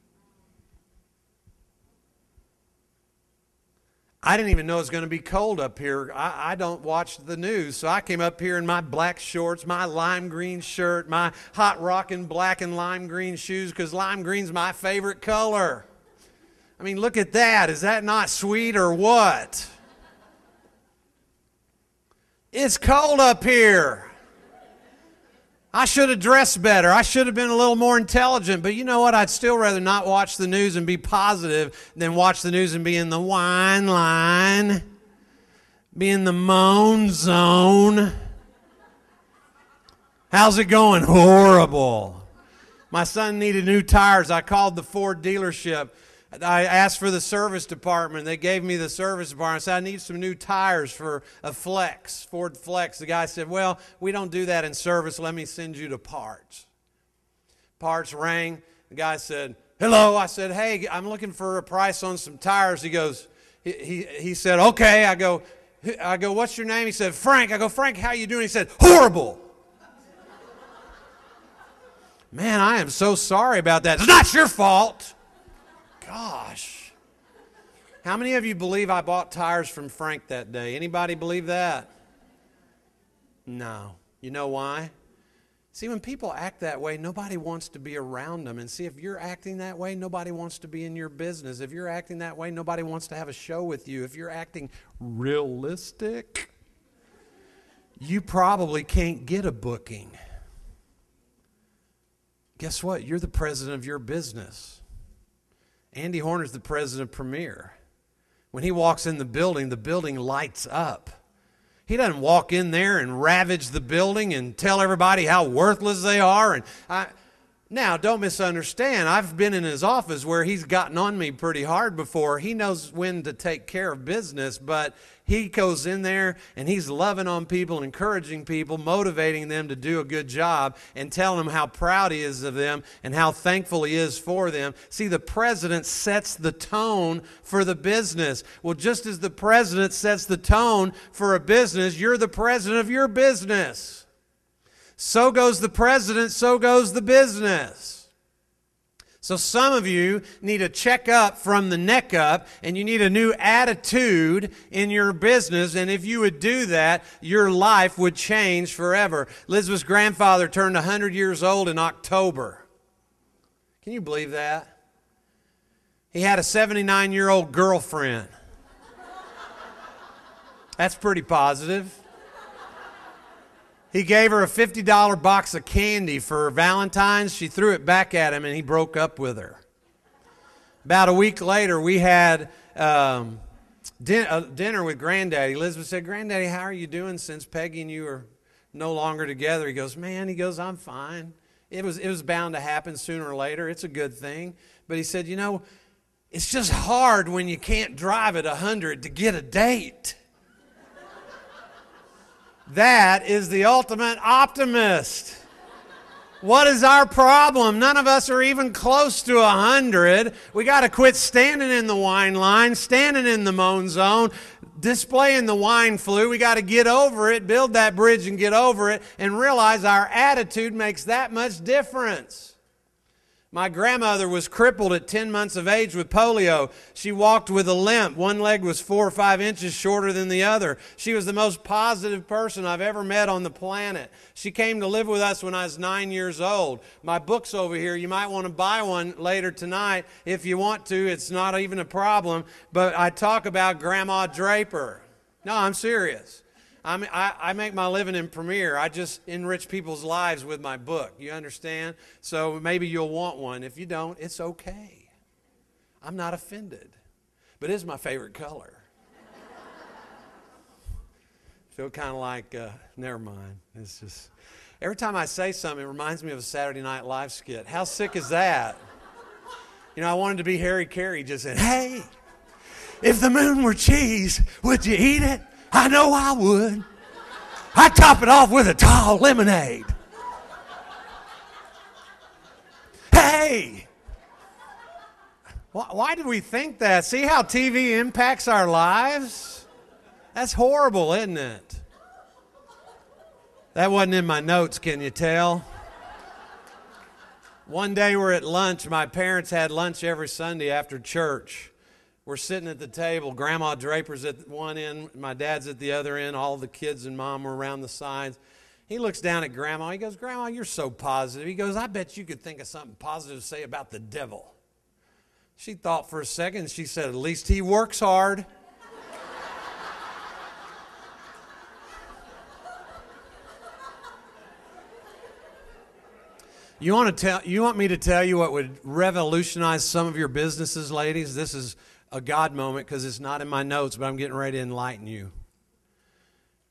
I didn't even know it was going to be cold up here. I don't watch the news, so I came up here in my black shorts, my lime green shirt, my hot rockin' black and lime green shoes, because lime green's my favorite color. I mean, look at that. Is that not sweet or what? It's cold up here. I should have dressed better. I should have been a little more intelligent. But you know what? I'd still rather not watch the news and be positive than watch the news and be in the whine line, be in the moan zone. How's it going? Horrible. My son needed new tires. I called the Ford dealership. I asked for the service department. They gave me the service department. I said, I need some new tires for a Flex, Ford Flex. The guy said, well, we don't do that in service. Let me send you to parts. Parts rang. The guy said, hello. I said, hey, I'm looking for a price on some tires. He goes, he said, okay. I go, what's your name? He said, Frank. I go, Frank, how you doing? He said, horrible. Man, I am so sorry about that. It's not your fault. Gosh. How many of you believe I bought tires from Frank that day? Anybody believe that? No. You know why? See, when people act that way, nobody wants to be around them. And see, if you're acting that way, nobody wants to be in your business. If you're acting that way, nobody wants to have a show with you. If you're acting realistic, you probably can't get a booking. Guess what? You're the president of your business. Andy Horner's the president of Premier. When he walks in the building lights up. He doesn't walk in there and ravage the building and tell everybody how worthless they are. Now, don't misunderstand. I've been in his office where he's gotten on me pretty hard before. He knows when to take care of business, but he goes in there and he's loving on people, encouraging people, motivating them to do a good job and telling them how proud he is of them and how thankful he is for them. See, the president sets the tone for the business. Well, just as the president sets the tone for a business, you're the president of your business. So goes the president, so goes the business. So some of you need a checkup from the neck up, and you need a new attitude in your business. And if you would do that, your life would change forever. Elizabeth's grandfather turned 100 years old in October. Can you believe that? He had a 79-year-old girlfriend. That's pretty positive. He gave her a $50 box of candy for Valentine's. She threw it back at him, and he broke up with her. About a week later, we had dinner with Granddaddy. Elizabeth said, "Granddaddy, how are you doing since Peggy and you are no longer together?" He goes, "I'm fine. It was bound to happen sooner or later. It's a good thing." But he said, "It's just hard when you can't drive at 100 to get a date." That is the ultimate optimist. What is our problem? None of us are even close to 100. We got to quit standing in the wine line, standing in the moan zone, displaying the wine flu. We got to get over it, build that bridge and get over it, and realize our attitude makes that much difference. My grandmother was crippled at 10 months of age with polio. She walked with a limp. One leg was 4 or 5 inches shorter than the other. She was the most positive person I've ever met on the planet. She came to live with us when I was 9 years old. My book's over here. You might want to buy one later tonight if you want to. It's not even a problem. But I talk about Grandma Draper. No, I'm serious. I make my living in Premier. I just enrich people's lives with my book. You understand? So maybe you'll want one. If you don't, it's okay. I'm not offended. But it's my favorite color. Feel kind of like, never mind. It's just, every time I say something, it reminds me of a Saturday Night Live skit. How sick is that? I wanted to be Harry Carey, just saying, "Hey, if the moon were cheese, would you eat it? I know I would. I'd top it off with a tall lemonade. Hey!" Why do we think that? See how TV impacts our lives? That's horrible, isn't it? That wasn't in my notes, can you tell? One day we're at lunch. My parents had lunch every Sunday after church. We're sitting at the table. Grandma Draper's at one end. My dad's at the other end. All the kids and mom were around the sides. He looks down at Grandma. He goes, "Grandma, you're so positive." He goes, "I bet you could think of something positive to say about the devil." She thought for a second. She said, "At least he works hard." You want me to tell you what would revolutionize some of your businesses, ladies? This is a God moment because it's not in my notes, but I'm getting ready to enlighten you.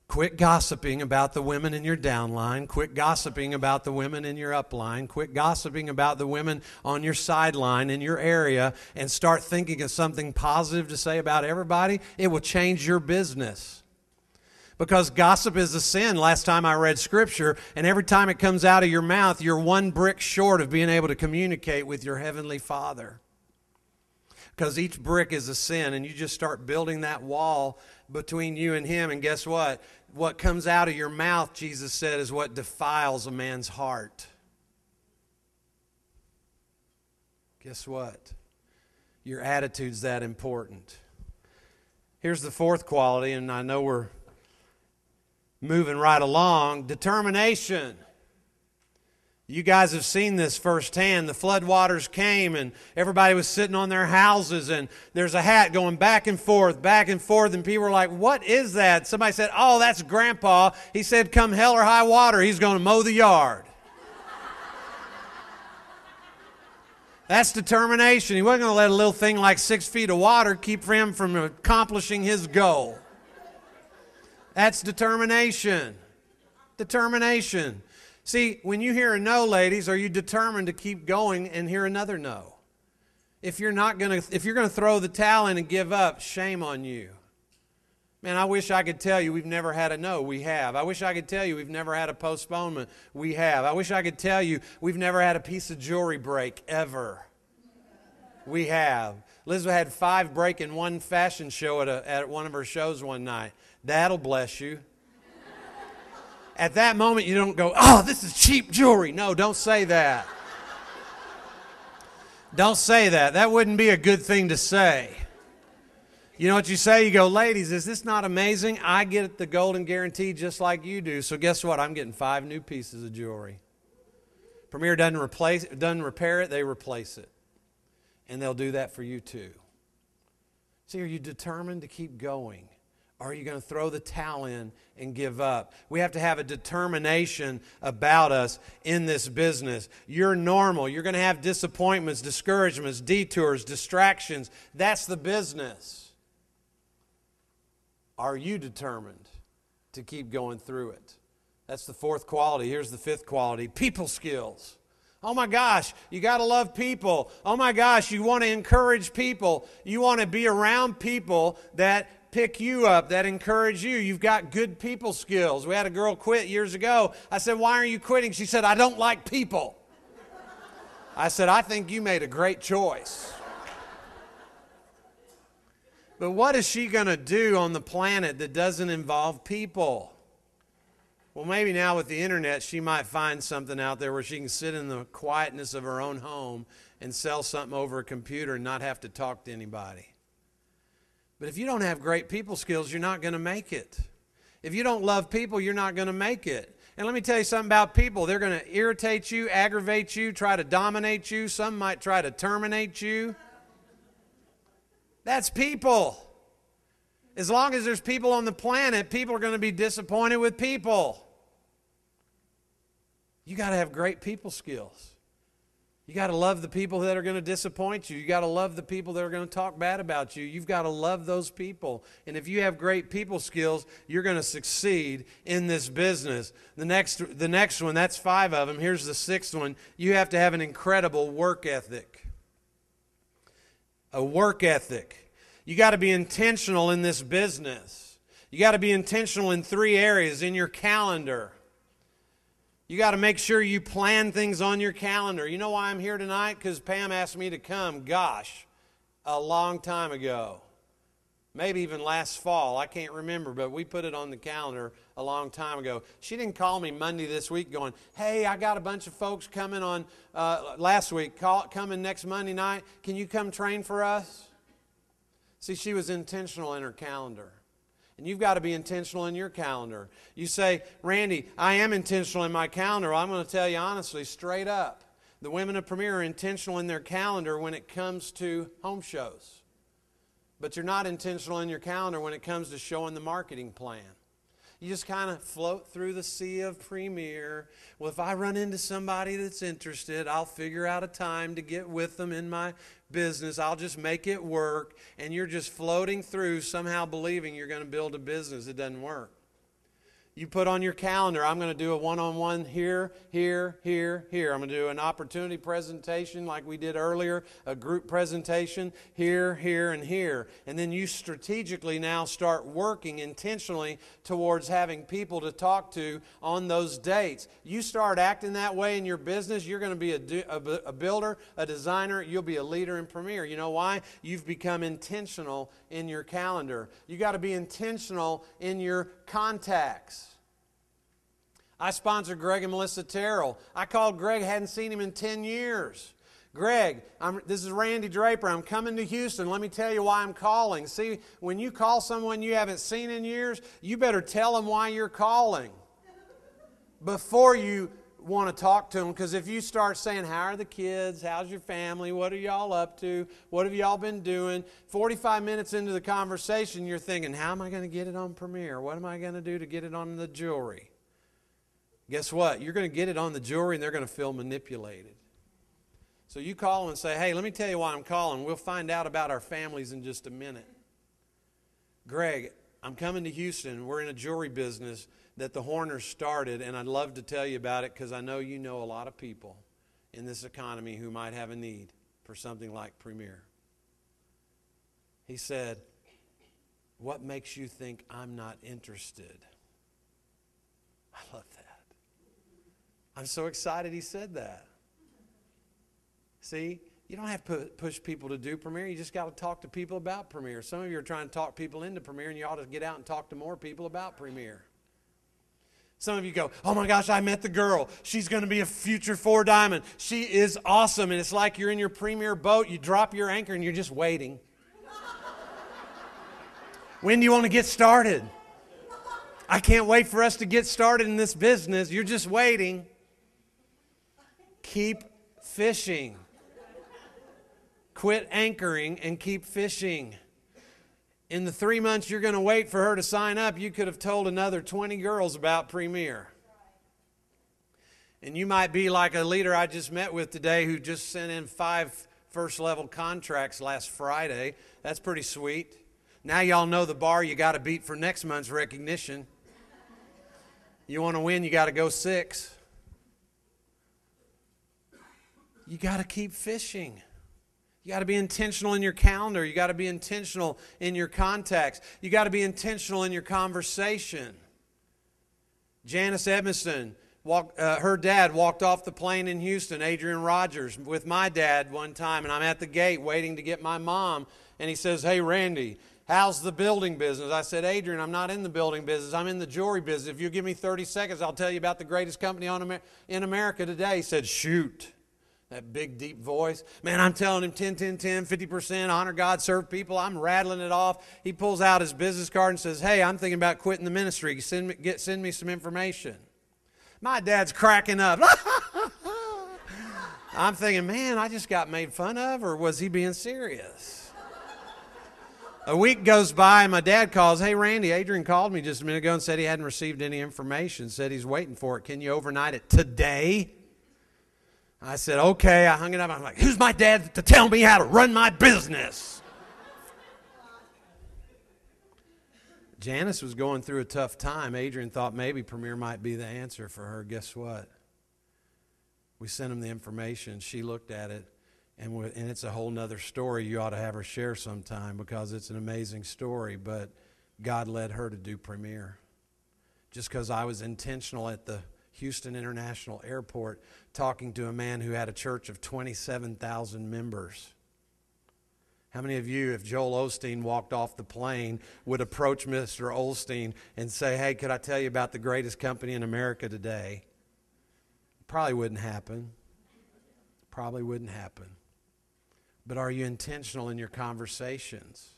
Quit gossiping about the women in your downline. Quit gossiping about the women in your upline. Quit gossiping about the women on your sideline in your area, and start thinking of something positive to say about everybody. It will change your business. Because gossip is a sin, last time I read Scripture, and every time it comes out of your mouth, you're one brick short of being able to communicate with your Heavenly Father. Because each brick is a sin, and you just start building that wall between you and Him, and guess what? What comes out of your mouth, Jesus said, is what defiles a man's heart. Guess what? Your attitude's that important. Here's the fourth quality, and I know we're moving right along. Determination. You guys have seen this firsthand. The floodwaters came and everybody was sitting on their houses, and there's a hat going back and forth, and people were like, "What is that?" Somebody said, "Oh, that's Grandpa. He said come hell or high water, he's going to mow the yard." That's determination. He wasn't going to let a little thing like 6 feet of water keep him from accomplishing his goal. That's determination. Determination. See, when you hear a no, ladies, are you determined to keep going and hear another no? If you're going to throw the towel in and give up, shame on you. Man, I wish I could tell you we've never had a no. We have. I wish I could tell you we've never had a postponement. We have. I wish I could tell you we've never had a piece of jewelry break, ever. We have. Elizabeth had 5 break in one fashion show at one of her shows one night. That'll bless you. At that moment, you don't go, "Oh, this is cheap jewelry." No, don't say that. Don't say that. That wouldn't be a good thing to say. You know what you say? You go, "Ladies, is this not amazing? I get the golden guarantee just like you do. So guess what? I'm getting 5 new pieces of jewelry." Premier doesn't repair it, they replace it. And they'll do that for you too. See, are you determined to keep going? Or are you going to throw the towel in and give up? We have to have a determination about us in this business. You're normal. You're going to have disappointments, discouragements, detours, distractions. That's the business. Are you determined to keep going through it? That's the fourth quality. Here's the fifth quality: people skills. Oh my gosh, you got to love people. Oh my gosh, you want to encourage people. You want to be around people that pick you up, that encourage you. You've got good people skills. We had a girl quit years ago. I said, "Why are you quitting?" She said, "I don't like people." I said, "I think you made a great choice." But what is she going to do on the planet that doesn't involve people? Well, maybe now with the internet, she might find something out there where she can sit in the quietness of her own home and sell something over a computer and not have to talk to anybody. But if you don't have great people skills, you're not going to make it. If you don't love people, you're not going to make it. And let me tell you something about people. They're going to irritate you, aggravate you, try to dominate you. Some might try to terminate you. That's people. As long as there's people on the planet, people are going to be disappointed with people. You got to have great people skills. You got to love the people that are going to disappoint you. You got to love the people that are going to talk bad about you. You've got to love those people. And if you have great people skills, you're going to succeed in this business. The next one, that's 5 of them. Here's the 6th one. You have to have an incredible work ethic. A work ethic. You got to be intentional in this business. You got to be intentional in 3 areas. In your calendar. You got to make sure you plan things on your calendar. You know why I'm here tonight? Because Pam asked me to come, gosh, a long time ago. Maybe even last fall. I can't remember, but we put it on the calendar a long time ago. She didn't call me Monday this week going, "Hey, I got a bunch of folks coming on last week, coming next Monday night. Can you come train for us?" See, she was intentional in her calendar. And you've got to be intentional in your calendar. You say, "Randy, I am intentional in my calendar." Well, I'm going to tell you honestly, straight up. The women of Premier are intentional in their calendar when it comes to home shows. But you're not intentional in your calendar when it comes to showing the marketing plan. You just kind of float through the sea of Premier. Well, if I run into somebody that's interested, I'll figure out a time to get with them in my business. I'll just make it work. And you're just floating through, somehow believing you're going to build a business. It doesn't work. You put on your calendar, I'm going to do a one-on-one here, here, here, here. I'm going to do an opportunity presentation like we did earlier, a group presentation here, here, and here. And then you strategically now start working intentionally towards having people to talk to on those dates. You start acting that way in your business, you're going to be a builder, a designer, you'll be a leader in Premier. You know why? You've become intentional in your calendar. You got to be intentional in your contacts. I sponsored Greg and Melissa Terrell. I called Greg, hadn't seen him in 10 years. "Greg, this is Randy Draper. I'm coming to Houston. Let me tell you why I'm calling." See, when you call someone you haven't seen in years, you better tell them why you're calling before you want to talk to them. Because if you start saying, "How are the kids? How's your family? What are y'all up to? What have y'all been doing?" 45 minutes into the conversation, you're thinking, "How am I going to get it on Premier? What am I going to do to get it on the jewelry?" Guess what? You're going to get it on the jewelry and they're going to feel manipulated. So you call them and say, "Hey, let me tell you why I'm calling. We'll find out about our families in just a minute." "Greg, I'm coming to Houston. We're in a jewelry business that the Horners started, and I'd love to tell you about it because I know you know a lot of people in this economy who might have a need for something like Premier." He said, "What makes you think I'm not interested?" I love that. I'm so excited he said that. See, you don't have to push people to do Premier. You just got to talk to people about Premier. Some of you are trying to talk people into Premier, and you ought to get out and talk to more people about Premier. Some of you go, "Oh my gosh, I met the girl. She's going to be a future 4 diamond. She is awesome." And it's like you're in your Premier boat. You drop your anchor, and you're just waiting. When do you want to get started? I can't wait for us to get started in this business. You're just waiting. Keep fishing. Quit anchoring and keep fishing. In the 3 months you're going to wait for her to sign up, you could have told another 20 girls about Premier. And you might be like a leader I just met with today who just sent in 5 first-level contracts last Friday. That's pretty sweet. Now y'all know the bar you got to beat for next month's recognition. You want to win, you got to go 6. You got to keep fishing. You got to be intentional in your calendar. You got to be intentional in your contacts. You got to be intentional in your conversation. Janice Edmondson, her dad walked off the plane in Houston, Adrian Rogers, with my dad one time, and I'm at the gate waiting to get my mom, and he says, "Hey, Randy, how's the building business?" I said, "Adrian, I'm not in the building business. I'm in the jewelry business. If you give me 30 seconds, I'll tell you about the greatest company in America today." He said, "Shoot." That big, deep voice. Man, I'm telling him 10, 10, 10, 50%, honor God, serve people. I'm rattling it off. He pulls out his business card and says, "Hey, I'm thinking about quitting the ministry. Send me some information." My dad's cracking up. I'm thinking, man, I just got made fun of, or was he being serious? A week goes by, and my dad calls, "Hey, Randy, Adrian called me just a minute ago and said he hadn't received any information, said he's waiting for it. Can you overnight it today?" I said, "Okay." I hung it up. I'm like, who's my dad to tell me how to run my business? Janice was going through a tough time. Adrian thought maybe Premier might be the answer for her. Guess what? We sent him the information. She looked at it, and it's a whole nother story you ought to have her share sometime because it's an amazing story, but God led her to do Premier. Just because I was intentional at the Houston International Airport talking to a man who had a church of 27,000 members. How many of you, if Joel Osteen walked off the plane, would approach Mr. Osteen and say, "Hey, could I tell you about the greatest company in America today?" Probably wouldn't happen. Probably wouldn't happen. But are you intentional in your conversations?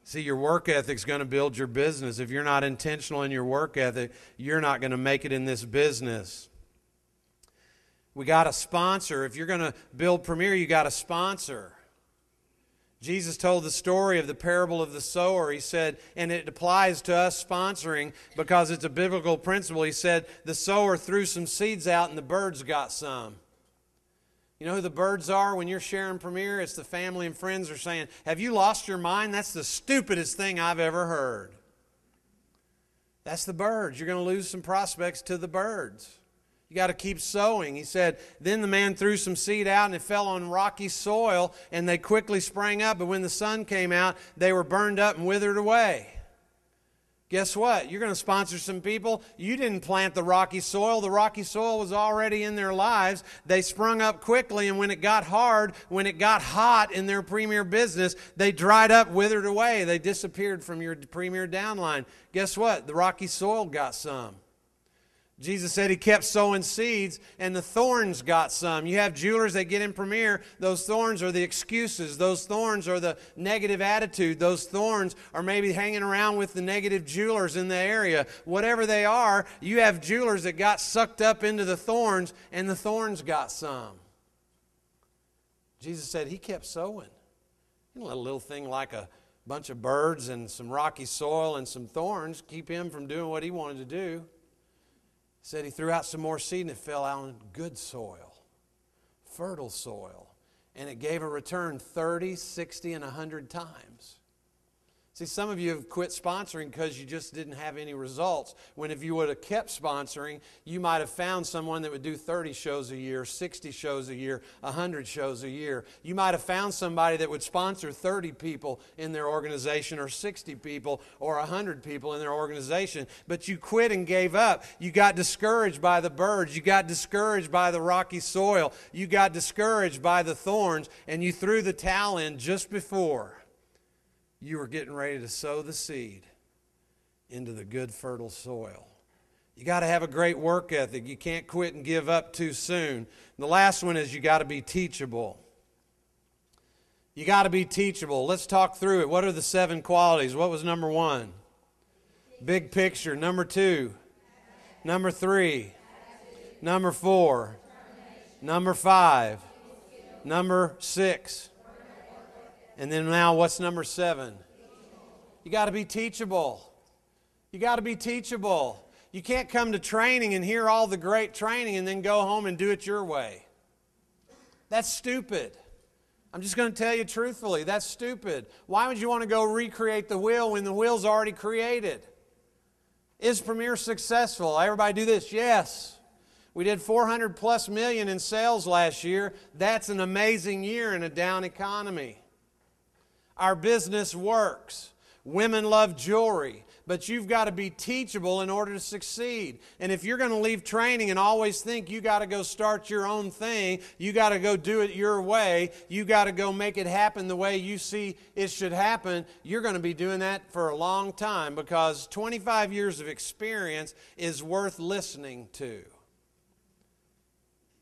See, your work ethic's going to build your business. If you're not intentional in your work ethic, you're not going to make it in this business. We got a sponsor. If you're going to build Premier, you got a sponsor. Jesus told the story of the parable of the sower. He said, and it applies to us sponsoring because it's a biblical principle. He said, the sower threw some seeds out and the birds got some. You know who the birds are when you're sharing Premier? It's the family and friends are saying, "Have you lost your mind? That's the stupidest thing I've ever heard." That's the birds. You're going to lose some prospects to the birds. You got to keep sowing. He said, then the man threw some seed out and it fell on rocky soil and they quickly sprang up. But when the sun came out, they were burned up and withered away. Guess what? You're going to sponsor some people. You didn't plant the rocky soil. The rocky soil was already in their lives. They sprung up quickly, and when it got hard, when it got hot in their Premier business, they dried up, withered away. They disappeared from your Premier downline. Guess what? The rocky soil got some. Jesus said he kept sowing seeds, and the thorns got some. You have jewelers that get in Premier. Those thorns are the excuses. Those thorns are the negative attitude. Those thorns are maybe hanging around with the negative jewelers in the area. Whatever they are, you have jewelers that got sucked up into the thorns, and the thorns got some. Jesus said he kept sowing. You don't let a little thing like a bunch of birds and some rocky soil and some thorns keep him from doing what he wanted to do. Said he threw out some more seed and it fell out on good soil, fertile soil, and it gave a return 30, 60, and 100 times. See, some of you have quit sponsoring because you just didn't have any results. When if you would have kept sponsoring, you might have found someone that would do 30 shows a year, 60 shows a year, 100 shows a year. You might have found somebody that would sponsor 30 people in their organization or 60 people or 100 people in their organization. But you quit and gave up. You got discouraged by the birds. You got discouraged by the rocky soil. You got discouraged by the thorns, and you threw the towel in just before you were getting ready to sow the seed into the good, fertile soil. You got to have a great work ethic. You can't quit and give up too soon. The last one is you got to be teachable. You got to be teachable. Let's talk through it. What are the 7 qualities? What was number 1? Big picture. Number 2. Number 3. Number 4. Number 5. Number 6. And then now what's number 7? You got to be teachable. You got to be teachable. You can't come to training and hear all the great training and then go home and do it your way. That's stupid. I'm just going to tell you truthfully, that's stupid. Why would you want to go recreate the wheel when the wheel's already created? Is Premier successful? Everybody do this? Yes. We did 400 plus million in sales last year. That's an amazing year in a down economy. Our business works. Women love jewelry. But you've got to be teachable in order to succeed. And if you're going to leave training and always think you got to go start your own thing, you got to go do it your way, you got to go make it happen the way you see it should happen, you're going to be doing that for a long time, because 25 years of experience is worth listening to.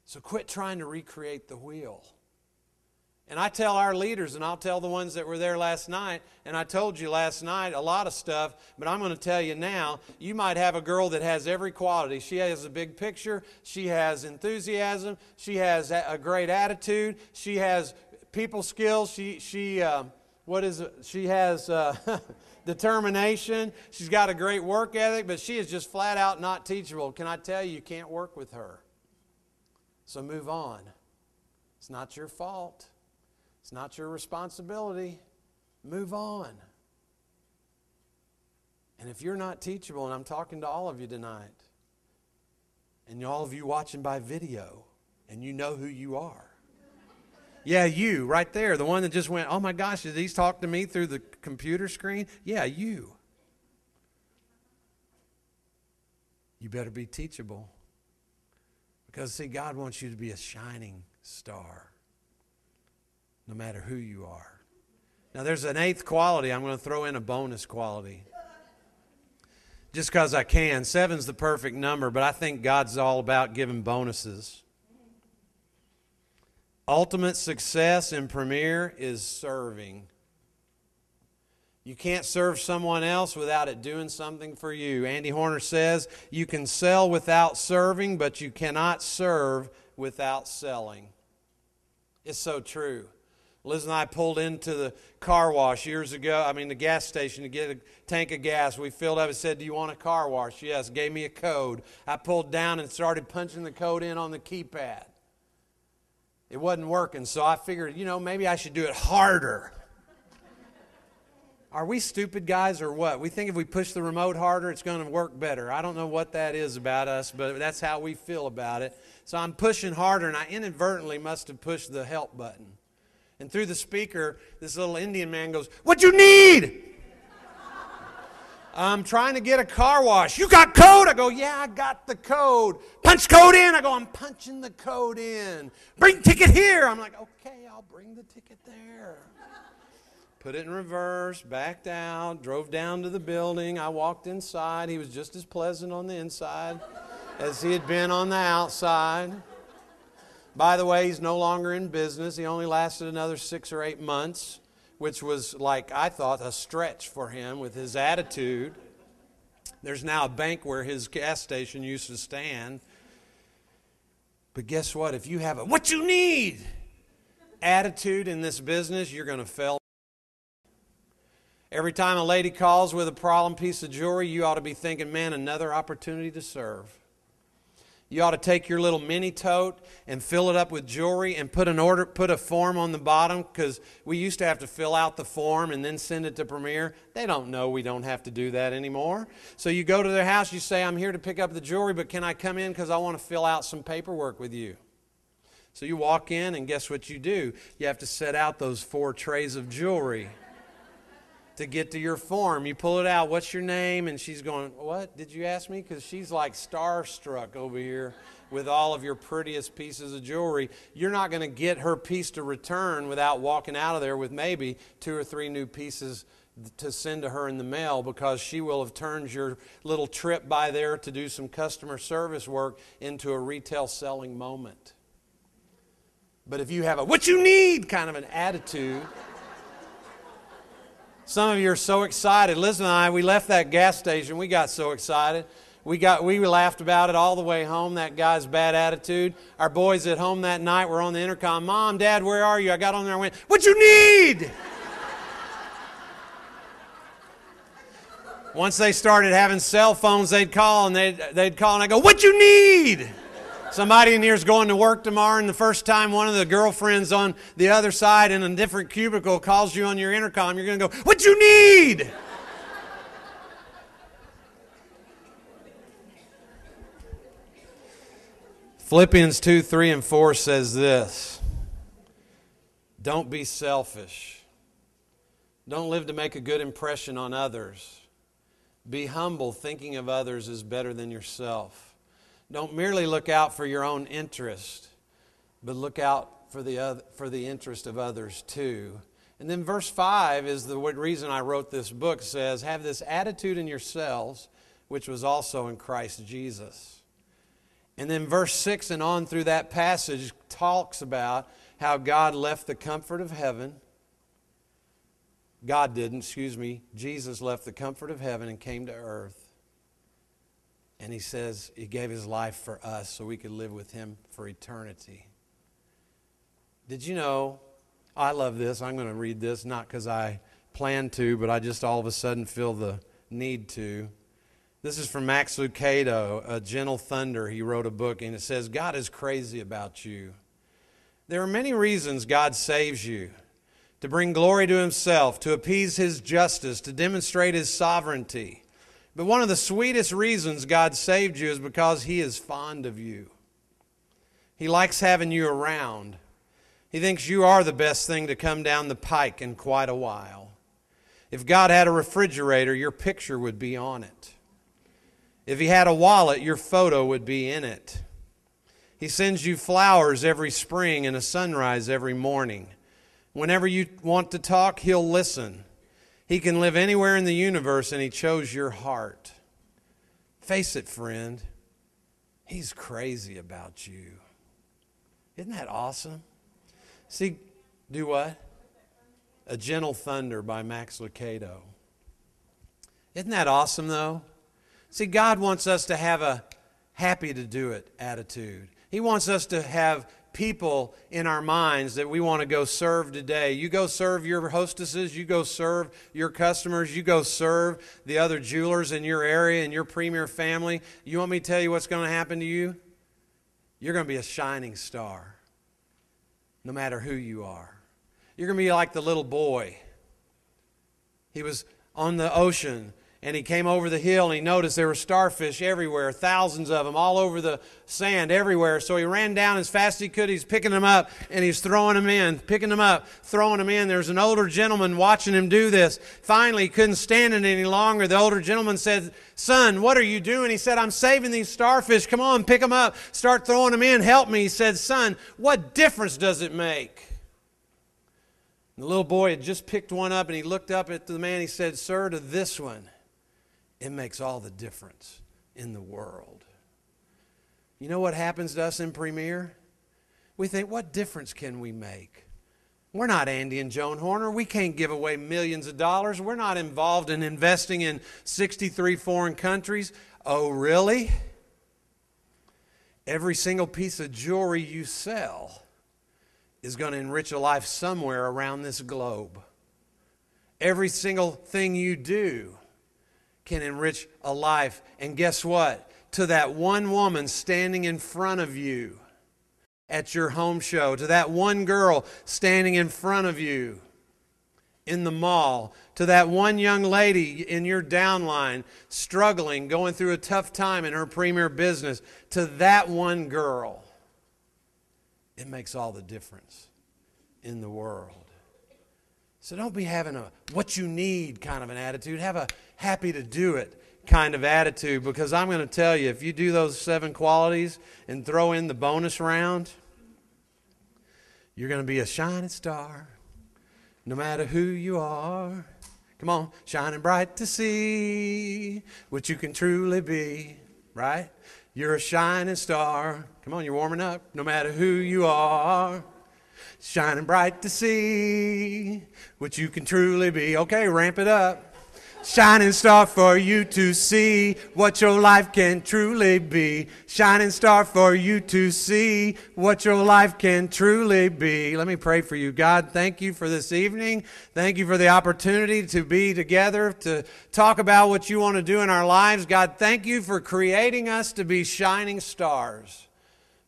So quit trying to recreate the wheel. And I tell our leaders, and I'll tell the ones that were there last night, and I told you last night a lot of stuff, but I'm going to tell you now, you might have a girl that has every quality. She has a big picture, she has enthusiasm, she has a great attitude, she has people skills, she has determination, she's got a great work ethic, but she is just flat out not teachable. Can I tell you, you can't work with her. So move on. It's not your fault. It's not your responsibility. Move on. And if you're not teachable, and I'm talking to all of you tonight, and all of you watching by video, and you know who you are. Yeah, you, right there, the one that just went, oh my gosh, did he talk to me through the computer screen? Yeah, you. You better be teachable. Because, see, God wants you to be a shining star, no matter who you are. Now, there's an eighth quality. I'm going to throw in a bonus quality. Just because I can. 7's the perfect number, but I think God's all about giving bonuses. Ultimate success in Premier is serving. You can't serve someone else without it doing something for you. Andy Horner says, you can sell without serving, but you cannot serve without selling. It's so true. Liz and I pulled into the car wash years ago, the gas station, to get a tank of gas. We filled up and said, do you want a car wash? Yes, gave me a code. I pulled down and started punching the code in on the keypad. It wasn't working, so I figured, maybe I should do it harder. Are we stupid guys or what? We think if we push the remote harder, it's going to work better. I don't know what that is about us, but that's how we feel about it. So I'm pushing harder, and I inadvertently must have pushed the help button. And through the speaker, this little Indian man goes, "What you need?" I'm trying to get a car wash. You got code? I go, yeah, I got the code. Punch code in. I go, I'm punching the code in. Bring ticket here. I'm like, okay, I'll bring the ticket there. Put it in reverse, backed out, drove down to the building. I walked inside. He was just as pleasant on the inside as he had been on the outside. By the way, he's no longer in business. He only lasted another 6 or 8 months, which was, like I thought, a stretch for him with his attitude. There's now a bank where his gas station used to stand. But guess what? If you have a "what you need" attitude in this business, you're going to fail. Every time a lady calls with a problem piece of jewelry, you ought to be thinking, man, another opportunity to serve. You ought to take your little mini tote and fill it up with jewelry and put a form on the bottom, because we used to have to fill out the form and then send it to Premier. They don't know we don't have to do that anymore. So you go to their house, you say, I'm here to pick up the jewelry, but can I come in because I want to fill out some paperwork with you? So you walk in, and guess what you do? You have to set out those 4 trays of jewelry to get to your form. You pull it out, what's your name? And she's going, what? Did you ask me? Because she's like starstruck over here with all of your prettiest pieces of jewelry. You're not going to get her piece to return without walking out of there with maybe 2 or 3 new pieces to send to her in the mail, because she will have turned your little trip by there to do some customer service work into a retail selling moment. But if you have a "what you need" kind of an attitude, some of you are so excited. Liz and I, we left that gas station. We got so excited. We laughed about it all the way home, that guy's bad attitude. Our boys at home that night were on the intercom. Mom, Dad, where are you? I got on there and went, "What you need?" Once they started having cell phones, they'd call and I go, "What you need?" Somebody in here is going to work tomorrow, and the first time one of the girlfriends on the other side in a different cubicle calls you on your intercom, you're going to go, "What you need?" Philippians 2, 3, and 4 says this: don't be selfish. Don't live to make a good impression on others. Be humble, thinking of others as better than yourself. Don't merely look out for your own interest, but look out for the interest of others too. And then verse 5 is the reason I wrote this book, says, have this attitude in yourselves, which was also in Christ Jesus. And then verse 6 and on through that passage talks about how God left the comfort of heaven. Jesus left the comfort of heaven and came to earth. And he says he gave his life for us so we could live with him for eternity. Did you know, I love this, I'm going to read this, not because I plan to, but I just all of a sudden feel the need to. This is from Max Lucado, A Gentle Thunder. He wrote a book, and it says, God is crazy about you. There are many reasons God saves you: to bring glory to himself, to appease his justice, to demonstrate his sovereignty. But one of the sweetest reasons God saved you is because he is fond of you. He likes having you around. He thinks you are the best thing to come down the pike in quite a while. If God had a refrigerator, your picture would be on it. If he had a wallet, your photo would be in it. He sends you flowers every spring and a sunrise every morning. Whenever you want to talk, he'll listen. He can live anywhere in the universe, and he chose your heart. Face it, friend, he's crazy about you. Isn't that awesome? See, do what? A Gentle Thunder by Max Lucado. Isn't that awesome, though? See, God wants us to have a happy to do it attitude. He wants us to have people in our minds that we want to go serve today. You go serve your hostesses, you go serve your customers, you go serve the other jewelers in your area and your premier family. You want me to tell you what's going to happen to you? You're going to be a shining star, no matter who you are. You're going to be like the little boy. He was on the ocean, and he came over the hill, and he noticed there were starfish everywhere, thousands of them, all over the sand, everywhere. So he ran down as fast as he could. He's picking them up, and he's throwing them in, picking them up, throwing them in. There's an older gentleman watching him do this. Finally, he couldn't stand it any longer. The older gentleman said, "Son, what are you doing?" He said, "I'm saving these starfish. Come on, pick them up. Start throwing them in. Help me." He said, "Son, what difference does it make?" And the little boy had just picked one up, and he looked up at the man. He said, "Sir, to this one, it makes all the difference in the world." You know what happens to us in Premier? We think, what difference can we make? We're not Andy and Joan Horner. We can't give away millions of dollars. We're not involved in investing in 63 foreign countries. Oh, really? Every single piece of jewelry you sell is going to enrich a life somewhere around this globe. Every single thing you do can enrich a life. And guess what? To that one woman standing in front of you at your home show, to that one girl standing in front of you in the mall, to that one young lady in your downline struggling, going through a tough time in her premier business, to that one girl, it makes all the difference in the world. So don't be having a what you need kind of an attitude. Have a happy to do it kind of attitude, because I'm going to tell you, if you do those 7 qualities and throw in the bonus round, you're going to be a shining star no matter who you are. Come on, shining bright to see what you can truly be, right? You're a shining star. Come on, you're warming up. No matter who you are. Shining bright to see what you can truly be. Okay, ramp it up. Shining star for you to see what your life can truly be. Shining star for you to see what your life can truly be. Let me pray for you. God, thank you for this evening. Thank you for the opportunity to be together to talk about what you want to do in our lives. God, thank you for creating us to be shining stars.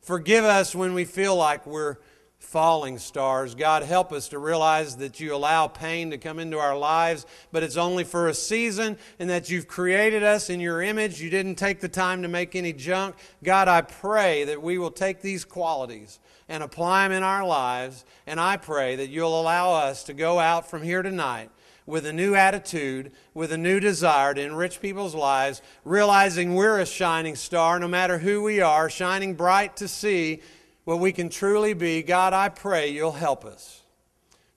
Forgive us when we feel like we're falling stars. God, help us to realize that you allow pain to come into our lives, but it's only for a season, and that you've created us in your image. You didn't take the time to make any junk. God, I pray that we will take these qualities and apply them in our lives, and I pray that you'll allow us to go out from here tonight with a new attitude, with a new desire to enrich people's lives, realizing we're a shining star no matter who we are, shining bright to see what we can truly be. God, I pray you'll help us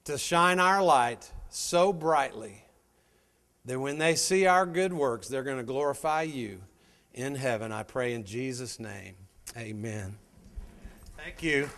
to shine our light so brightly that when they see our good works, they're going to glorify you in heaven. I pray in Jesus' name. Amen. Thank you.